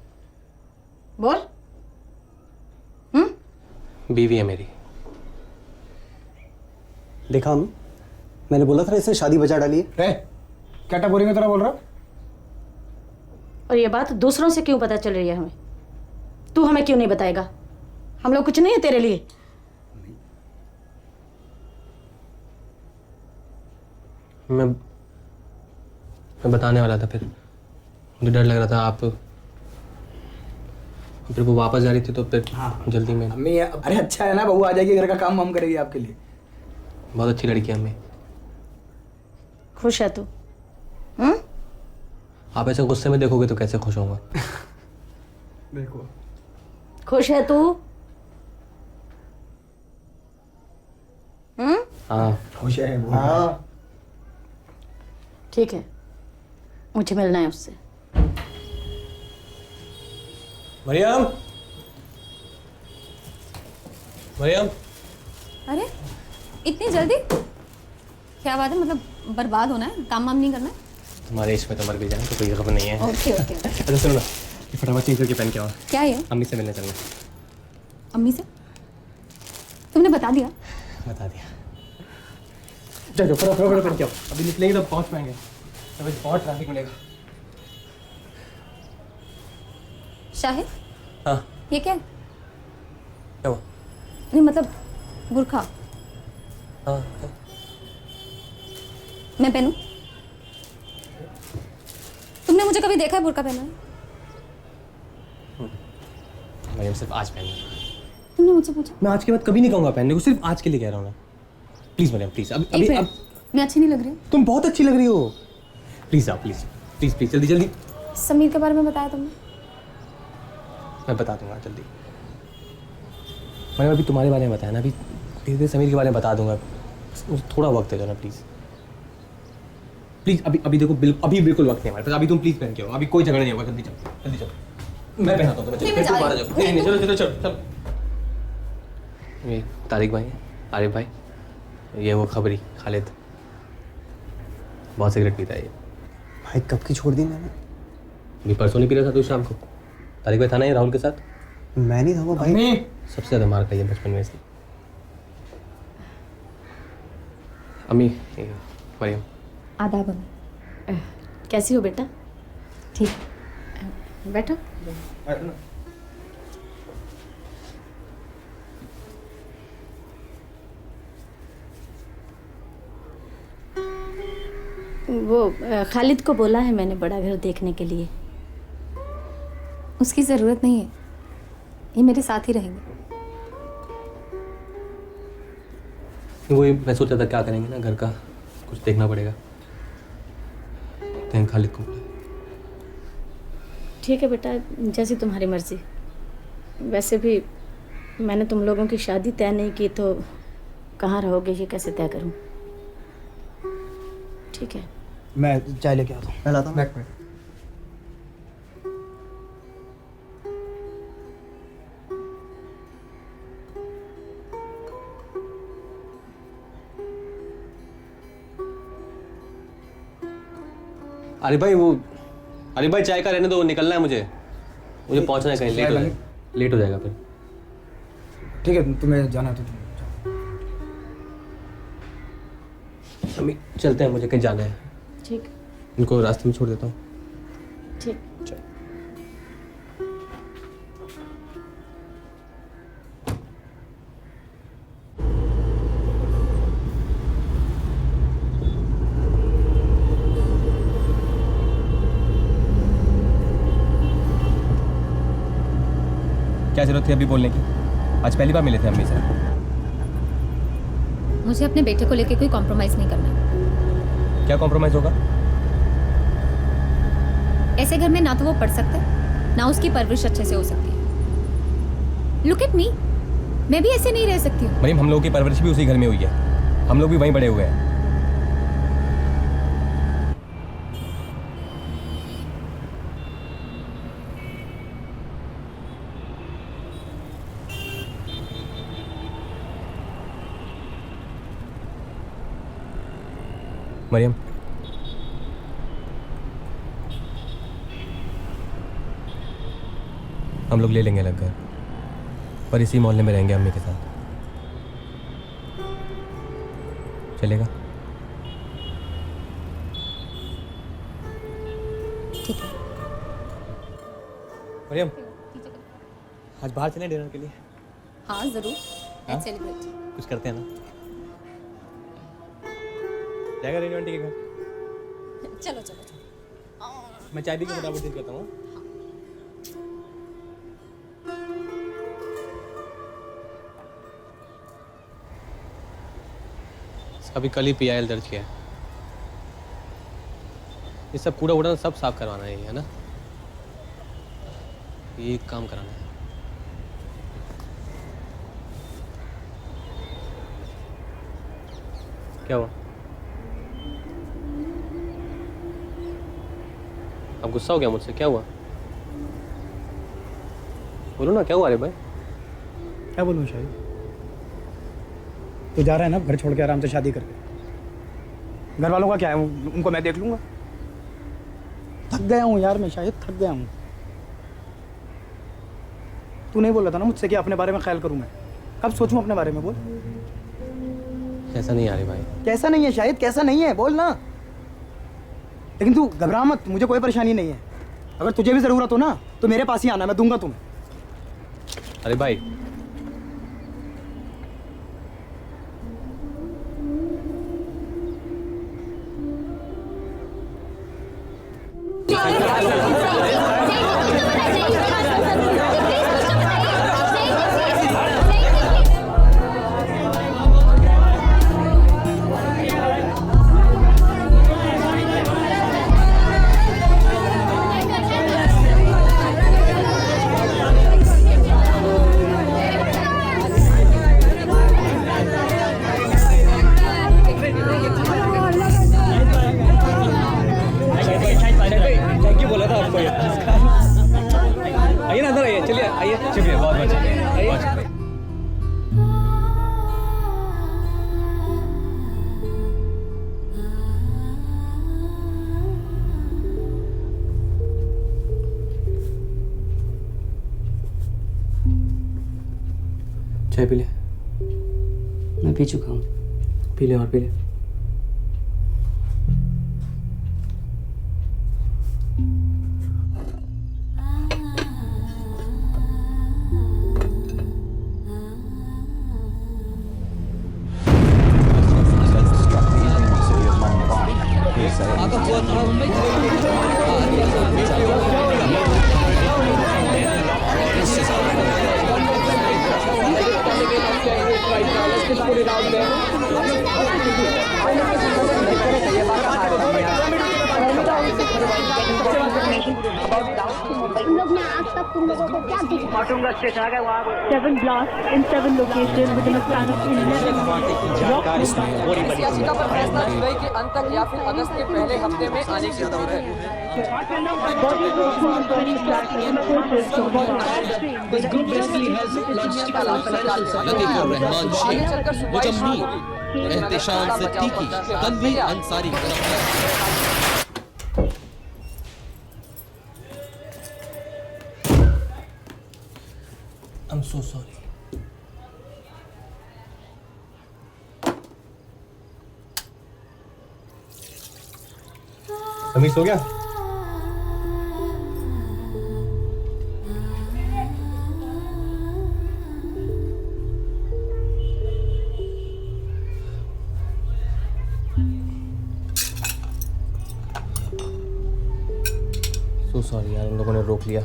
बोल। बीवी है मेरी। देखा हम, मैंने बोला था इसने शादी बचा डाली है। रे क्या टपोरी में तरह बोल रहा? और ये बात दूसरों से क्यों पता चल रही है हमें? तू हमें क्यों नहीं बताएगा? हम लोग कुछ नहीं है तेरे लिए। मैं बताने वाला था, फिर मुझे डर लग रहा था आप फिर वो वापस जा रही थी तो फिर जल्दी में। अम्मी अरे अच्छा है ना, बहू आ जाएगी, घर का काम हम करेगी आपके लिए। बहुत अच्छी लड़की है अम्मी। खुश है तू? आप ऐसे गुस्से में देखोगे तो कैसे खुश होऊंगा? देखो खुश है तू? हाँ खुश है वो। हाँ ठीक है, मुझे मिलना है उससे। मरियम, मरियम। अरे इतनी जल्दी? क्या बात है, मतलब बर्बाद होना है, काम वाम नहीं करना है? तुम्हारे इसमें तो मर भी जाए तो कोई खबर नहीं है। Okay okay. अच्छा सुनो ना, ये फटाफट चेंज करके पहन के आओ। क्या है? अम्मी से मिलने चलना। अम्मी से? तुमने बता दिया? बता दिया। चलो फटाफट पहन के आओ, अभी निकलेंगे तो पहुंच पाएंगे, अभी बहुत ट्रैफिक मिलेगा। शाहिद, हाँ ये क्या है? क्या हुआ? नहीं मतलब बुर्खा। हाँ मैं पहनूं? तुमने मुझे कभी देखा है बुर्का पहना है? मरियम सिर्फ आज पहनना। तुमने मुझसे पूछा? मैं आज के बाद कभी नहीं कहूँगा पहनने को, सिर्फ आज के लिए कह रहा हूँ ना। प्लीज मरियम प्लीज, अभी अब मैं अच्छी नहीं लग रही हूँ? तुम बहुत अच्छी लग रही हो। प्लीज आओ, प्लीज प्लीज प्लीज, जल्दी जल्दी। समीर के बारे में बताया तुमने? मैं बता दूंगा जल्दी। मैंने अभी तुम्हारे बारे में बताया ना, अभी धीरे धीरे समीर के बारे में बता दूंगा। मुझे थोड़ा वक्त दे दो ना प्लीज प्लीज। अभी देखो अभी बिल्कुल वक्त नहीं हमारे पास। अभी तुम प्लीज पहन के आओ, अभी कोई झगड़ा नहीं होगा। जल्दी चलो, जल्दी चलो। मैं पहनाता हूँ तुम्हें। नहीं चलो चलो चलो चलो। ये तारिक भाई, आरिफ भाई, ये वो खबरी खालिद, बहुत सिगरेट पीता है ये। भाई कब की छोड़ दी मैंने? अभी परसों नहीं पी रहा था तू शाम को? तारिक भाई था ना ये राहुल के साथ? मैं नहीं था वो भाई। सबसे ज्यादा मार खाई है बचपन में इसकी। अम्मी, मरियम। आदाब। कैसी हो बेटा? ठीक। बैठो। वो खालिद को बोला है मैंने बड़ा घर देखने के लिए। उसकी ज़रूरत नहीं है, ये मेरे साथ ही रहेंगे। वही मैं सोचा था क्या करेंगे ना, घर का कुछ देखना पड़ेगा। तो खालिद को ठीक है बेटा, जैसी तुम्हारी मर्जी। वैसे भी मैंने तुम लोगों की शादी तय नहीं की तो कहाँ रहोगे ये कैसे तय करूँ? ठीक है, मैं चाय लेके आता हूँ। मैं लाता हूँ। अरे भाई चाय का रहने दो, निकलना है मुझे पहुंचना है कहीं। लेट हो जाएगा फिर। ठीक है, तुम्हें जाना है तो अम्मी चलते हैं, मुझे कहीं जाना है। ठीक। इनको रास्ते में छोड़ देता हूँ। ठीक। क्या जरूरत थी अभी बोलने की? आज पहली बार मिले थे अम्मी से। मुझे अपने बेटे को लेके कोई कॉम्प्रोमाइज़ नहीं करना। क्या कॉम्प्रोमाइज़ होगा? ऐसे घर में ना तो वो पढ़ सकता है, ना उसकी परवरिश अच्छे से हो सकती है। लुक एट मी, मैं भी ऐसे नहीं रह सकती हूँ। मरीम, हम लोगों की परवरिश भी उसी घर में हुई है, हम लोग भी वहीं बड़े हुए हैं। मरियम, हम लोग ले लेंगे अलग घर। पर इसी मोहल्ले में रहेंगे अम्मी के साथ। चलेगा? ठीक है। मरियम, आज बाहर चलें डिनर के लिए? हाँ ज़रूर। हाँ? सेलिब्रेट। कुछ करते हैं ना? जाएगा रेनू आंटी के घर? चलो चलो चलो। मैं चाय पी के फटाफट दिन करता हूँ। अभी कल ही PIL दर्ज किया है। ये सब कूड़ा वूड़ा सब साफ करवाना है ना? ये एक काम कराना है। क्या हुआ? आप गुस्सा हो गया मुझसे? क्या हुआ? बोलो ना, क्या हुआ रे भाई? क्या बोलूँ शाहिद? तू जा रहा है ना घर छोड़ के आराम से शादी करके। घर वालों का क्या है, उनको मैं देख लूंगा। थक गया हूँ यार मैं शायद, थक गया हूँ। तू नहीं बोला था ना मुझसे कि अपने बारे में ख्याल करूँ मैं? कब सोचूं अपने बारे में, बोल। ऐसा नहीं आ रही भाई। कैसा नहीं है शायद, कैसा नहीं है बोल ना। लेकिन तू घबरा मत, मुझे कोई परेशानी नहीं है। अगर तुझे भी ज़रूरत हो ना तो मेरे पास ही आना, मैं दूंगा तुम्हें। अरे भाई, आइए ना, अंदर आइए, चलिए आइए। शुक्रिया, बहुत बहुत शुक्रिया, बहुत शुक्रिया। चाय पी ले। मैं पी चुका हूँ। पी ले और पी ले। Seven blasts in 7 locations within a span of 11 minutes. याचिका पर फैसला जुलाई के अंत तक या फिर अगस्त के पहले हफ्ते में आने की दौर है। रहमान शेख, मुजम्मील, एहतिशाम सिद्दीकी, तनवीर अंसारी गिरफ्तार। I'm so sorry. अमीर सो गया? So sorry यार, उन लोगों ने रोक लिया।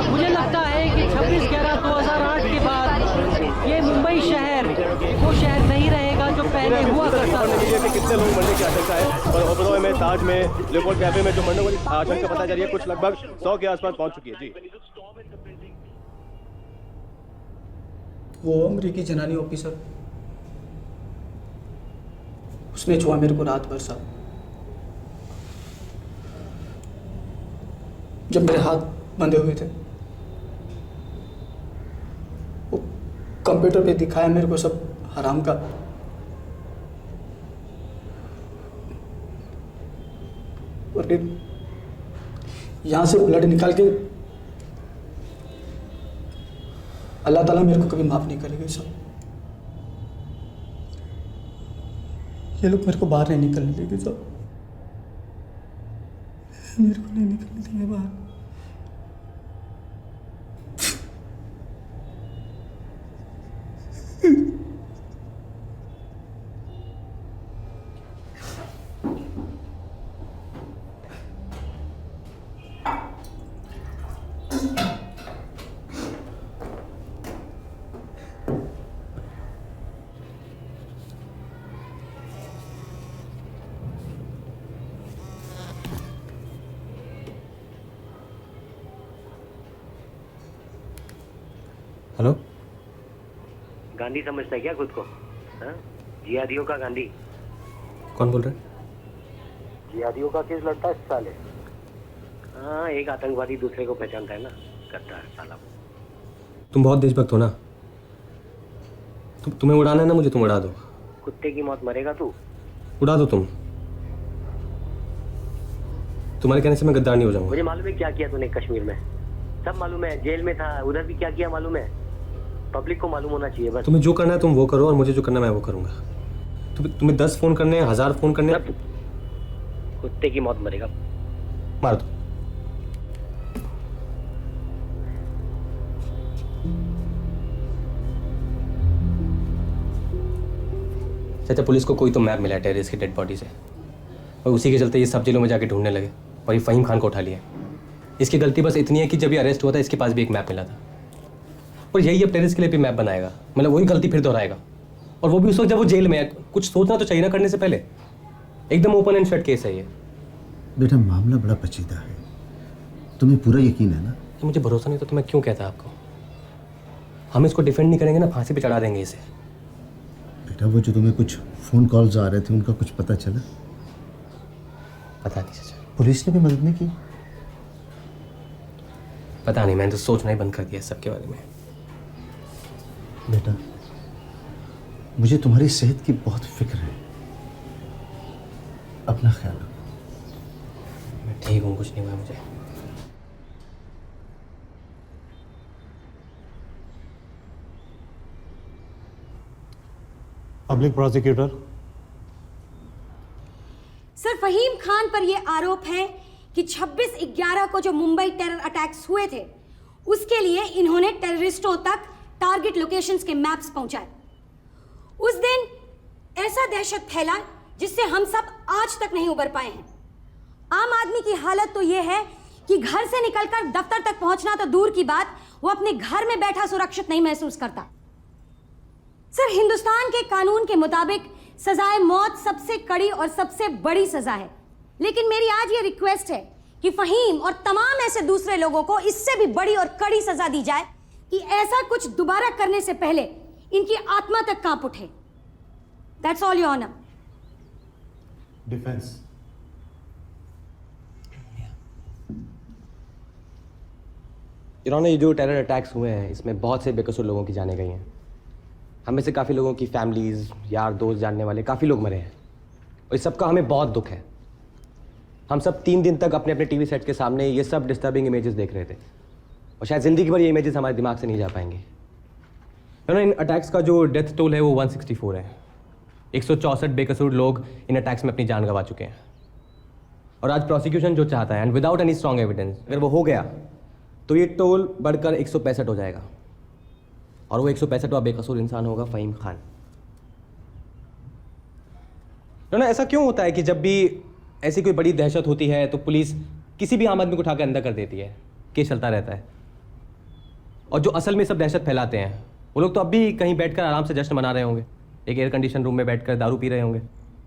मुझे लगता है कि 26/11/2008 के बाद ये मुंबई शहर वो शहर नहीं रहेगा जो पहले हुआ करता था। कितने लोग मरने की आशंका है और ओबरॉय में, ताज में, लेपोर्ट कैफे में जो मरने वाली आशंका पता चल रही है कुछ लगभग 100 के आसपास पहुंच चुकी है। जी, वो अमरीकी जनानी ऑफिसर, उसने छुआ मेरे को रात भर साहब। जब मेरे हाथ बंधे हुए थे, वो कंप्यूटर पे दिखाया मेरे को सब हराम का। और फिर यहाँ से ब्लड निकाल के अल्लाह ताला मेरे को कभी माफ नहीं करेगा सब। ये लोग मेरे को बाहर नहीं निकलने देंगे सब, मेरे को नहीं निकलने देंगे बाहर। हेलो, गांधी समझता है क्या खुद को? हाँ? जिहादियों का गांधी। कौन बोल रहे हैं? जिहादियों का केस लड़ता है साले। हाँ, एक आतंकवादी दूसरे को पहचानता है ना, करता है साला। तुम बहुत देशभक्त हो ना, तुम्हें उड़ाना है ना मुझे, तुम उड़ा दो। कुत्ते की मौत मरेगा तू। उड़ा दो तुम, तुम्हारे कहने से मैं गद्दार नहीं हो जाऊंगा। मुझे मालूम है क्या किया तूने कश्मीर में, सब मालूम है। जेल में था, उधर भी क्या किया मालूम है। पब्लिक को मालूम होना चाहिए बस। तुम्हें जो करना है तुम वो करो, और मुझे जो करना है मैं वो करूंगा। तुम्हें 10 फोन करने हैं, 1000 फोन करने हैं, कुत्ते की मौत मरेगा। मार दो। चाचा, पुलिस को कोई तो मैप मिला है टेररिस्ट की डेड बॉडी से, और उसी के चलते ये सब जेलों में जाके ढूंढने लगे और ये फ़हीम खान को उठा लिया। इसकी गलती बस इतनी है कि जब ये अरेस्ट हुआ था इसके पास भी एक मैप मिला था, और यही अब टेररिस्ट के लिए भी मैप बनाएगा। मतलब वही गलती फिर दोहराएगा, और वो भी उस वक्त जब वो जेल में है। कुछ सोचना तो चाहिए ना करने से पहले। एकदम ओपन एंड शट केस है ये। बेटा, मामला बड़ा पेचीदा है, तुम्हें पूरा यकीन है ना? तो मुझे भरोसा नहीं तो मैं क्यों कहता आपको? हम इसको डिफेंड नहीं करेंगे ना, फांसी पे चढ़ा देंगे इसे। बेटा, वो जो तुम्हें कुछ फ़ोन कॉल्स आ रहे थे उनका कुछ पता चला? पता नहीं चाचा। पुलिस ने भी मदद नहीं की? पता नहीं, मैंने तो सोचना ही बंद कर दिया सबके बारे में। बेटा, मुझे तुम्हारी सेहत की बहुत फिक्र है, अपना ख्याल रखो। मैं ठीक हूँ, कुछ नहीं हुआ मुझे। Public prosecutor. Sir, Fahim Khan पर यह आरोप है कि 26/11 को जो मुंबई टेरर अटैक्स हुए थे उसके लिए इन्होंने टेररिस्टों तक टारगेट लोकेशंस के मैप्स पहुंचाए। उस दिन ऐसा दहशत फैला जिससे हम सब आज तक नहीं उबर पाए हैं। आम आदमी की हालत तो यह है कि घर से निकलकर दफ्तर तक पहुंचना तो दूर की बात, वो अपने घर में बैठा सुरक्षित नहीं महसूस करता। सर, हिंदुस्तान के कानून के मुताबिक सजाए मौत सबसे कड़ी और सबसे बड़ी सजा है, लेकिन मेरी आज ये रिक्वेस्ट है कि फहीम और तमाम ऐसे दूसरे लोगों को इससे भी बड़ी और कड़ी सजा दी जाए कि ऐसा कुछ दोबारा करने से पहले इनकी आत्मा तक कांप उठे। That's all your honour. Defence. Your honour, ये जो टेरर अटैक्स हुए हैं इसमें बहुत से बेकसूर लोगों की जानें गई हैं। हम में से काफ़ी लोगों की फैमिलीज, यार दोस्त, जानने वाले काफ़ी लोग मरे हैं, और इस सब का हमें बहुत दुख है। हम सब 3 दिन तक अपने अपने टीवी सेट के सामने ये सब डिस्टर्बिंग इमेजेस देख रहे थे, और शायद ज़िंदगी भर ये इमेजेस हमारे दिमाग से नहीं जा पाएंगे। इन अटैक्स का जो डेथ टोल है वो 164 है। 164 बेकसूर लोग इन अटैक्स में अपनी जान गंवा चुके हैं, और आज प्रोसिक्यूशन जो चाहता है, and without any strong evidence, अगर वो हो गया तो ये टोल बढ़कर 165 हो जाएगा, और वो 165वां बेकसूर इंसान होगा फहीम खान। ना ऐसा क्यों होता है कि जब भी ऐसी कोई बड़ी दहशत होती है तो पुलिस किसी भी आम आदमी को उठाकर अंदर कर देती है, केस चलता रहता है, और जो असल में सब दहशत फैलाते हैं वो लोग तो अब भी कहीं बैठकर आराम से जश्न मना रहे होंगे, एक एयर कंडीशन रूम में बैठकर दारू पी रहे होंगे,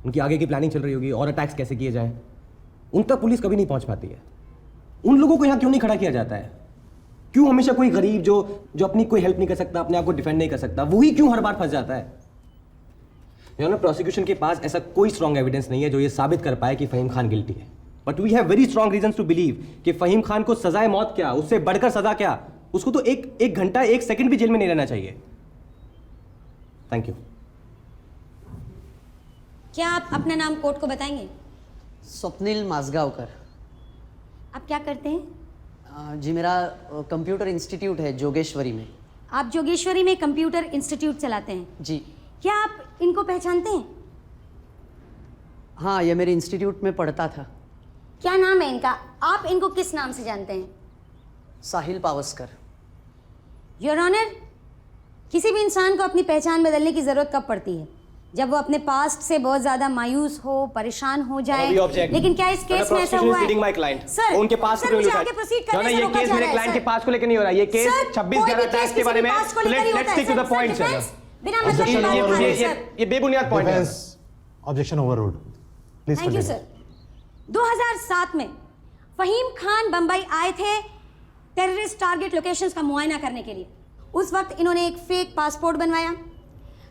उनकी आगे की प्लानिंग चल रही होगी और अटैक्स कैसे किए जाएं। उन तक पुलिस कभी नहीं पहुंच पाती है। उन लोगों को यहाँ क्यों नहीं खड़ा किया जाता है? क्यों हमेशा कोई गरीब जो अपनी कोई हेल्प नहीं कर सकता, अपने आप को डिफेंड नहीं कर सकता, वही क्यों हर बार फंस जाता है? प्रोसिक्यूशन के पास ऐसा कोई स्ट्रॉन्ग एविडेंस नहीं है जो ये साबित कर पाए कि फहीम खान गिल्टी है, but we have very strong reasons to believe कि फहीम खान को सजाए मौत क्या, उससे बढ़कर सजा क्या, उसको तो एक घंटा 1 सेकंड भी जेल में नहीं रहना चाहिए। Thank you. क्या आप अपना नाम कोर्ट को बताएंगे? स्वप्निल माजगावकर। आप क्या करते हैं? जी मेरा कंप्यूटर इंस्टीट्यूट है जोगेश्वरी में। आप जोगेश्वरी में कंप्यूटर इंस्टीट्यूट चलाते हैं? जी। क्या आप इनको पहचानते हैं? हाँ, ये मेरे इंस्टीट्यूट में पढ़ता था। क्या नाम है इनका? आप इनको किस नाम से जानते हैं? साहिल पावस्कर। योर ऑनर, किसी भी इंसान को अपनी पहचान बदलने की जरूरत कब पड़ती है? जब वो अपने पास्ट से बहुत ज्यादा मायूस हो, परेशान हो जाए। लेकिन क्या इस केस में ऐसा हुआ है? सर, उनके पास सर, मुझे आगे प्रोसीड करने से रोका जा रहा है। ये केस मेरे क्लाइंट के पास को लेकर नहीं हो रहा, ये केस 26/11 अटैक के बारे में। Let's stick to the point sir. बिना मतलब की बात कर रहे हैं सर। ये बेबुनियाद पॉइंट है। Objection overruled. Please thank you sir. 2007 में फहीम खान बंबई आए थे टेररिस्ट टारगेट लोकेशंस का मुआयना करने के लिए। उस वक्त इन्होंने एक फेक पासपोर्ट बनवाया,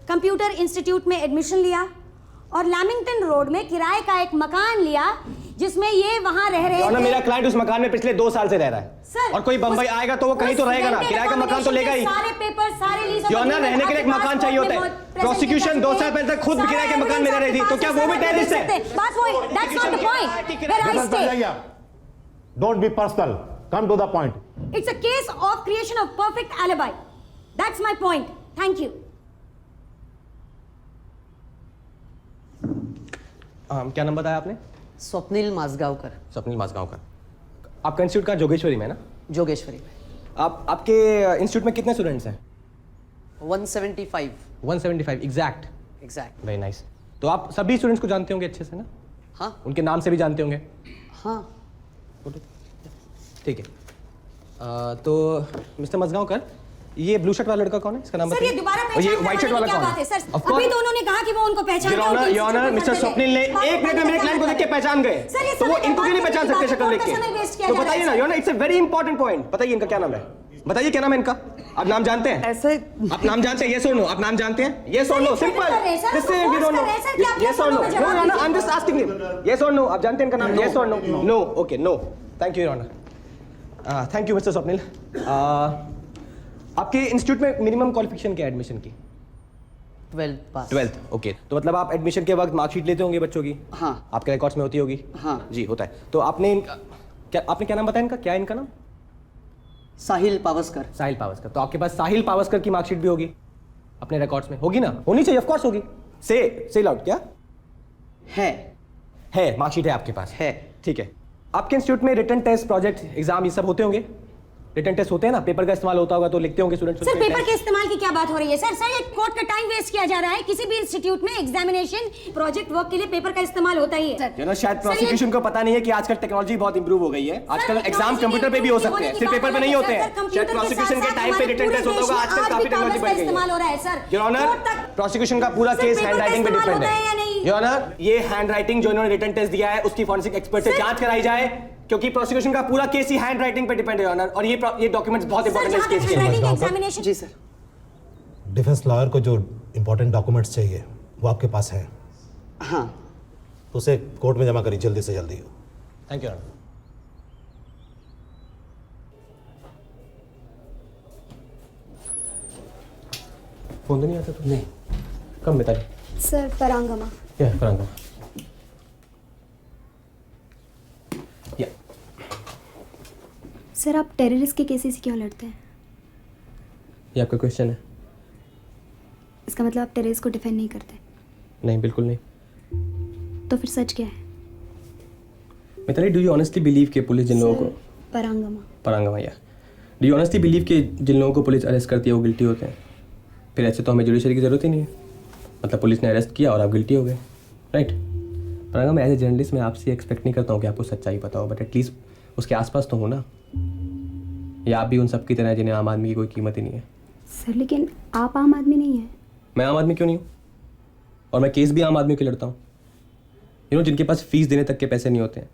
कंप्यूटर इंस्टीट्यूट में एडमिशन लिया और लैमिंगटन रोड में किराए का एक मकान लिया जिसमें ये वहां रह रहे थे। मेरा क्लाइंट उस मकान में पिछले 2 साल से रह रहा है सर, और कोई बंबई आएगा तो वो कहीं तो रहेगा ना, किराए का मकान तो लेगा ही। सारे पेपर, सारे लीज रहने के लिए एक मकान चाहिए होता है। प्रोसिक्यूशन 2 साल पहले तक खुद किराए के मकान में रह रही थी, तो क्या वो भी टेररिस्ट है? बात वही, that's not the point. Where I stay. Don't be personal, come to the point. It's a case of creation of perfect alibi. That's my point. Thank you. क्या नाम बताया आपने? स्वप्निल माजगावकर। स्वप्निल माजगावकर। आपका इंस्टीट्यूट का जोगेश्वरी में है ना? जोगेश्वरी में। आपके इंस्टीट्यूट में कितने स्टूडेंट्स हैं? 175। 175 एग्जैक्ट। Very nice. तो आप सभी स्टूडेंट्स को जानते होंगे अच्छे से ना? हाँ। उनके नाम से भी जानते होंगे? हाँ। ठीक है। तो मिस्टर मजगांवकर, ये ब्लू शर्ट वाला लड़का कौन है? इसका नाम सर, बताइए। ये दोबारा और ये व्हाइट शर्ट वाला कौन है? सर, अभी तो उन्होंने कहा कि वो उनको पहचानते हैं। योर ऑनर, मिस्टर स्वप्निल ने 1 मिनट में मेरे क्लाइंट को देख के पहचान गए, तो वो इनको क्यों नहीं पहचान सकते शक्ल देख के? तो बताइए ना your honour, it's a very important point. बताइए इनका क्या नाम है? बताइए क्या नाम है इनका? आप नाम जानते हैं? ऐसे आप नाम जानते हैं? ये सुन लो, आप नाम जानते हैं? ये सुन लो, simple. Listen, you don't know. ये सुन लो। No, your honour, I am just asking him. ये सुन लो, आप जानते हैं इनका नाम? ये सुन लो। No, okay, no. Thank you your honour. Thank you mister Swapnil. आपके इंस्टीट्यूट में मिनिमम क्वालिफिकेशन क्या है एडमिशन की? 12th पास। 12th, okay. तो मतलब आप एडमिशन के वक्त मार्कशीट लेते होंगे बच्चों की? हाँ। आपके रिकॉर्ड्स में होती होगी? हाँ जी, होता है। तो आपने क्या नाम बताया इनका? क्या है इनका नाम? साहिल पावस्कर। साहिल पावस्कर। तो आपके पास साहिल पावस्कर की मार्कशीट भी होगी अपने रिकॉर्ड्स में? होगी ना? होनी चाहिए, ऑफ कोर्स होगी। से लाउड। क्या है? मार्कशीट है आपके पास? है। ठीक है। आपके इंस्टीट्यूट में रिटन टेस्ट, प्रोजेक्ट, एग्जाम ये सब होते होंगे? रिटन टेस्ट होते हैं ना? पेपर का इस्तेमाल होता होगा तो लिखते होंगे स्टूडेंट्स। सर, पेपर के इस्तेमाल की क्या बात हो रही है? सर, ये कोर्ट का टाइम वेस्ट किया जा रहा है। किसी भी इंस्टीट्यूट में एग्जामिनेशन, प्रोजेक्ट वर्क के लिए पेपर का इस्तेमाल होता ही है। सर, शायद प्रोसिक्यूशन को पता नहीं है कि आजकल टेक्नोलॉजी बहुत इंप्रूव हो गई है। आजकल एग्जाम कंप्यूटर पे भी हो सकते हैं, सिर्फ पेपर पे नहीं होते हैं। शायद प्रोसिक्यूशन के टाइम पे रिटन टेस्ट होता होगा। आजकल काफी टेक्नोलॉजी बढ़ गई है। इस्तेमाल हो रहा है सर। योर ऑनर, प्रोसिक्यूशन का पूरा केस हैंड राइटिंग पे डिपेंड है। योर ऑनर, ये हैंड राइटिंग जो इन्होंने रिटन टेस्ट दिया है उसकी फॉरेंसिक एक्सपर्ट से जांच कराई जाए, क्योंकि प्रोसिक्यूशन का पूरा केस ही हैंड राइटिंग पे डिपेंड है ऑनर। और ये डॉक्यूमेंट्स बहुत इंपॉर्टेंट है इस केस के लिए। जी सर। डिफेंस लॉयर को जो इंपॉर्टेंट डॉक्यूमेंट्स चाहिए वो आपके पास हैं? हाँ। तो उसे कोर्ट में जमा करिए जल्दी से जल्दी। Thank you honour. फोन तो नहीं आता? तो नहीं। कब मिताली? सर, परांगमा। या परांगमा। सर, आप टेररिस्ट के केसेस से क्यों लड़ते हैं? ये आपका क्वेश्चन है? इसका मतलब आप टेररिस्ट को डिफेंड नहीं करते? नहीं, बिल्कुल नहीं। तो फिर सच क्या है? Mitali, do you honestly believe कि पुलिस जिन लोगों को परांगमा या डू यू ऑनेस्टली बिलीव कि जिन लोगों को पुलिस अरेस्ट करती है वो गिल्टी होते हैं? फिर ऐसे तो हमें जुडिशरी की जरूरत ही नहीं है। मतलब पुलिस ने अरेस्ट किया और आप गिल्टी हो गए, राइट? परांगमा, एज ए जर्नलिस्ट मैं आपसे एक्सपेक्ट नहीं करता हूँ कि आपको सच्चाई पता हो, बट एटलीस्ट उसके आसपास तो हो ना। या आप भी उन सब की तरह जिन्हें आम आदमी की कोई कीमत ही नहीं है? सर, लेकिन आप आम आदमी नहीं है। मैं आम आदमी क्यों नहीं हूँ? और मैं केस भी आम आदमी के लड़ता हूँ। जिनके पास फीस देने तक के पैसे नहीं होते हैं,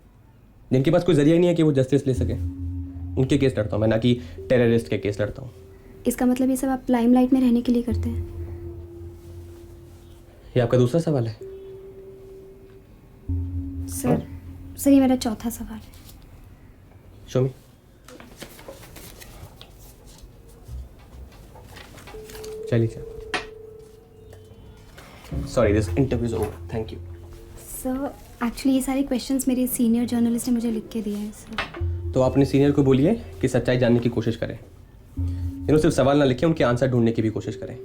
जिनके पास कोई जरिया नहीं है कि वो जस्टिस ले सके, उनके केस लड़ता हूँ मैं, ना कि टेररिस्ट के केस लड़ता हूँ। इसका मतलब ये सब आप लाइमलाइट में रहने के लिए करते हैं? ये आपका दूसरा सवाल है? सर, सर ये मेरा चौथा सवाल है। Show me. चलिए sorry this interview is over, thank you. Sir actually ये सारे क्वेश्चंस मेरे सीनियर जर्नलिस्ट ने मुझे लिख के दिए हैं सर। तो आप अपने सीनियर को बोलिए कि सच्चाई जानने की कोशिश करें, सिर्फ सवाल ना लिखें, उनके आंसर ढूंढने की भी कोशिश करें।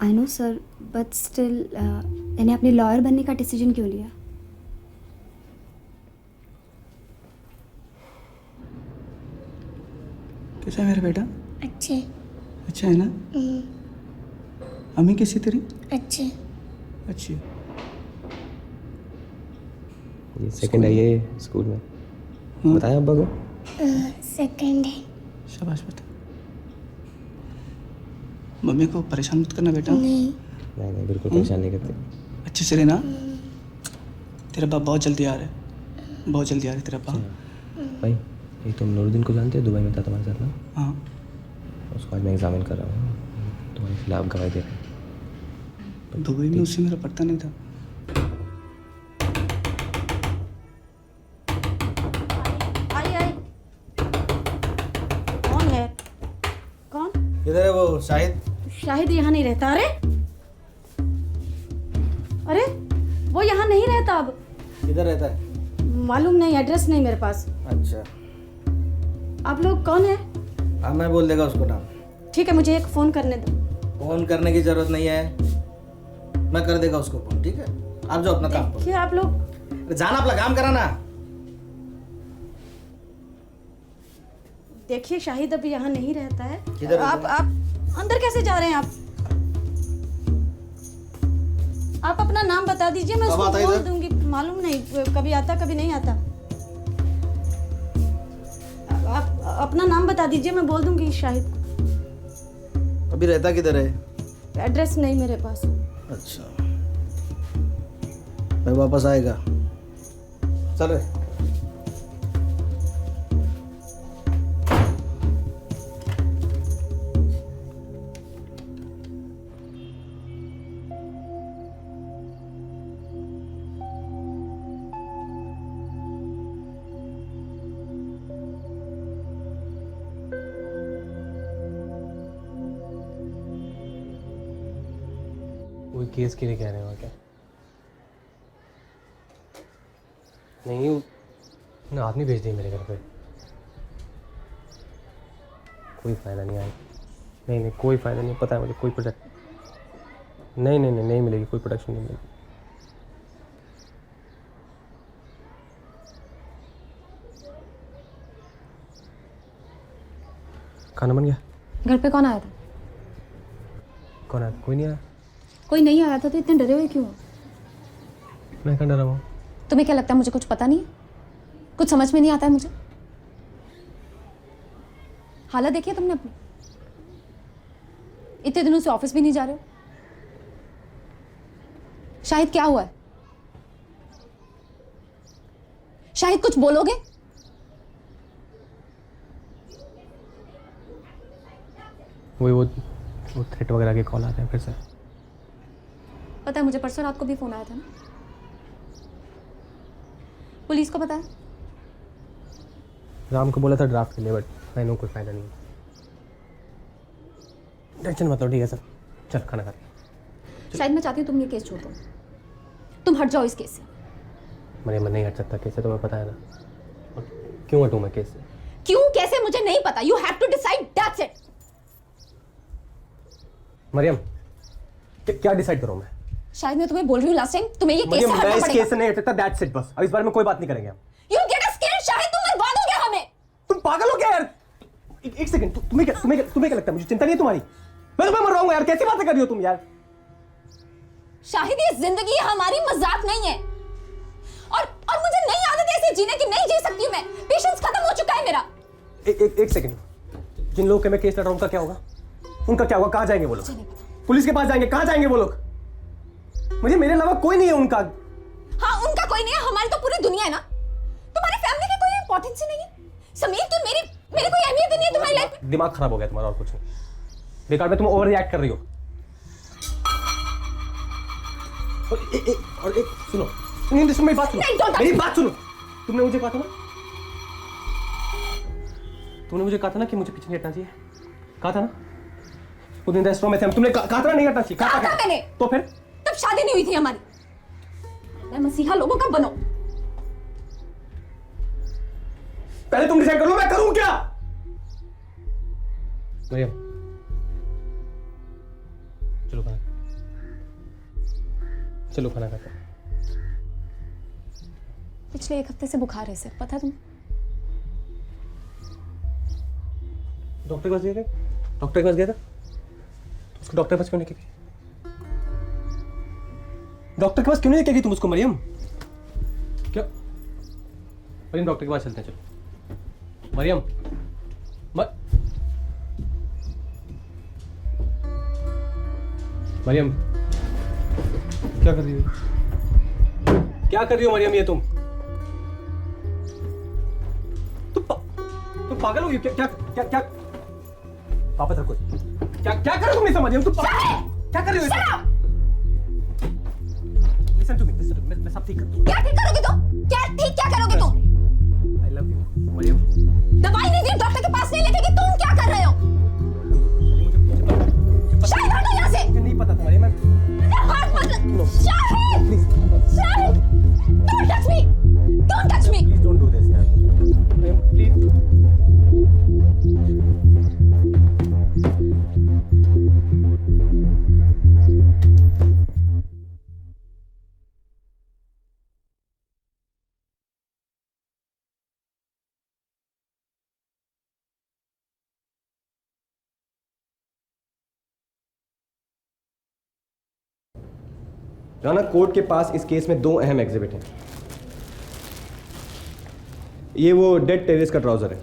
आई नो सर, बट स्टिल इन्हें अपने लॉयर बनने का डिसीजन क्यों लिया? कैसा है मेरा बेटा? अच्छे। अच्छा है ना? अम्मी कैसी तेरी? अच्छे। अच्छी। ये सेकंड है ये स्कूल में, बताया अब्बा को? सेकंड है। शाबाश बेटा। मम्मी को परेशान मत करना बेटा। नहीं नहीं बिल्कुल परेशान नहीं करते। अच्छे से रहना। तेरा बाप बहुत जल्दी आ रहा है, बहुत जल्दी आ रहा है तेरा बाप। भाई ये तुम नूरुद्दीन को जानते हो, दुबई में था तुम्हारे साथ ना? हाँ। उसको आज मैं एग्जामिन कर रहा हूँ, तुम्हारे खिलाफ गवाही दे रहा हूँ। दुबई में उससे मेरा पड़ता नहीं था। आई कौन है? कौन? इधर है वो शाहिद। शाहिद यहाँ नहीं रहता। अरे वो यहाँ नहीं रहता अब। किधर रहता है? मालूम नहीं, एड्रेस नहीं मेरे पास। अच्छा। आप लोग कौन है? हाँ मैं बोल देगा उसको नाम। ठीक है, मुझे एक फोन करने दो। फोन करने की जरूरत नहीं है, मैं कर देगा उसको फोन। ठीक है, आप जो अपना काम करो। क्या आप लोग जाना, अपना काम कराना। देखिए शाहिद अभी यहाँ नहीं रहता है। किधर आप अंदर कैसे जा रहे हैं? आप अपना नाम बता दीजिए, मैं उसको बोल दूंगी। मालूम नहीं, कभी आता कभी नहीं आता। आप अपना नाम बता दीजिए, मैं बोल दूंगी शाहिद को। अभी रहता किधर है? एड्रेस नहीं मेरे पास। अच्छा, मैं वापस आएगा। चल रहे। कोई केस के लिए कह रहे हो क्या? नहीं ना, आदमी भेज दिए मेरे घर पे। कोई फ़ायदा नहीं आएगा। नहीं कोई फ़ायदा नहीं, पता है मुझे। कोई प्रोटेक्ट नहीं मिलेगी, कोई प्रोटेक्शन नहीं मिलेगी। खाना बन गया? घर पे कौन आया था? कौन आया? कोई नहीं आया। कोई नहीं आया था तो इतने डरे हुए क्यों? मैं कहाँ डरा हूँ? तुम्हें क्या लगता है मुझे कुछ पता नहीं है? कुछ समझ में नहीं आता है मुझे? हालत देखी है तुमने अपनी? इतने दिनों से ऑफिस भी नहीं जा रहे हो। शाहिद क्या हुआ है? शाहिद कुछ बोलोगे? वो थ्रेट वगैरह के कॉल आते हैं फिर से। पता है मुझे परसों रात को भी फोन आया था ना। पुलिस को पता है? राम को बोला था ड्राफ्ट के लिए, बट आई नो कोई फायदा नहीं। टेंशन मत लो, ठीक है सर। चल खाना खाते। शायद मैं चाहती हूँ तुम ये केस छोड़ दो, तुम हट जाओ इस केस से। मेरे मन नहीं हट सकता केस से, तुम्हें पता है ना। और क्यों हटूं मैं केस से? क्यों कैसे मुझे नहीं पता। You have to decide, that's it. Mariam क्या डिसाइड करूं मैं? शायद मैं तुम्हें बोल रही हूँ लास्ट टाइम, तुम्हें ये केस से हटना मैं पड़ेगा। इस केस से नहीं हट सकता, दैट्स इट बस। अब इस बारे में कोई बात नहीं करेंगे हम। यू गेट स्कैर्ड शाहिद, तुम मरवा दोगे हमें। तुम पागल हो क्या यार? एक सेकंड, तुम्हें क्या लगता है मुझे चिंता नहीं है तुम्हारी? मैं तुम्हें मर रहा हूँ यार, कैसी बातें कर रही हो तुम यार? शाहिद ये जिंदगी हमारी मजाक नहीं है, और मुझे नहीं आदत ऐसे जीने की, नहीं जी सकती हूँ मैं। पेशेंस खत्म हो चुका है मेरा। एक सेकंड, जिन लोगों के मैं केस लड़ रहा हूं उनका क्या होगा? उनका क्या होगा? कहाँ जाएंगे वो लोग? पुलिस के पास जाएंगे? कहाँ जाएंगे वो लोग? मुझे मेरे अलावा कोई नहीं है उनका। हाँ उनका कोई नहीं है, हमारी तो पूरी दुनिया है ना। तुम्हारी फैमिली की कोई इंपॉर्टेंस ही नहीं है। समीर की मेरी कोई अहमियत नहीं है तुम्हारी लाइफ में। दिमाग खराब हो गया तुम्हारा, और कुछ नहीं। बेकार में तुम ओवर रिएक्ट कर रही हो। और एक सुनो, सुनो मेरी बात सुनो, नहीं, don't touch मेरी me. बात सुनो। तुमने मुझे कहा था ना, तुमने मुझे कहा था ना कि मुझे पीछे नहीं हटना चाहिए, कहा था ना? उस दिन रेस्टोरेंट में थे हम, तुमने कहा था ना नहीं हटना चाहिए, कहा था मैंने। तो फिर तब शादी नहीं हुई थी हमारी। मैं मसीहा लोगों का बनो। पहले तुम डिसाइड कर लो मैं करूं क्या। मरियम चलो खाना, चलो खाना खाते हैं। पिछले 1 हफ्ते से बुखार है सर, पता तुम्हें? डॉक्टर के पास गए थे? डॉक्टर के पास गया था? उसको डॉक्टर के पास क्यों नहीं गई? डॉक्टर के पास क्यों नहीं लेके गई तुम उसको मरियम? क्या मरियम डॉक्टर के पास चलते हैं, चलो मरियम। मरियम क्या कर रही हो? क्या कर रही हो मरियम ये तुम पागल हो गई क्या? क्या क्या क्या वापस रखो। क्या क्या कर रहे हो तुम? नहीं समझ तुम क्या कर रही हो? लिसन टू मी, मैं सब ठीक कर दूंगा। क्या ठीक करोगे तुम? क्या ठीक क्या करोगे तुम? I love you Mariam. दवाई नहीं दी, डॉक्टर के पास नहीं लेके गई, तुम क्या कर रहे हो? शाहिद हटो यहाँ से। मुझे नहीं पता था मरियम। हाथ मत लग। Shahid Shahid don't touch me, don't touch me. Please don't do this यार मरियम प्लीज। राना कोर्ट के पास इस केस में 2 अहम एग्जिबिट हैं। ये वो डेड टेररिस्ट का ट्राउजर है।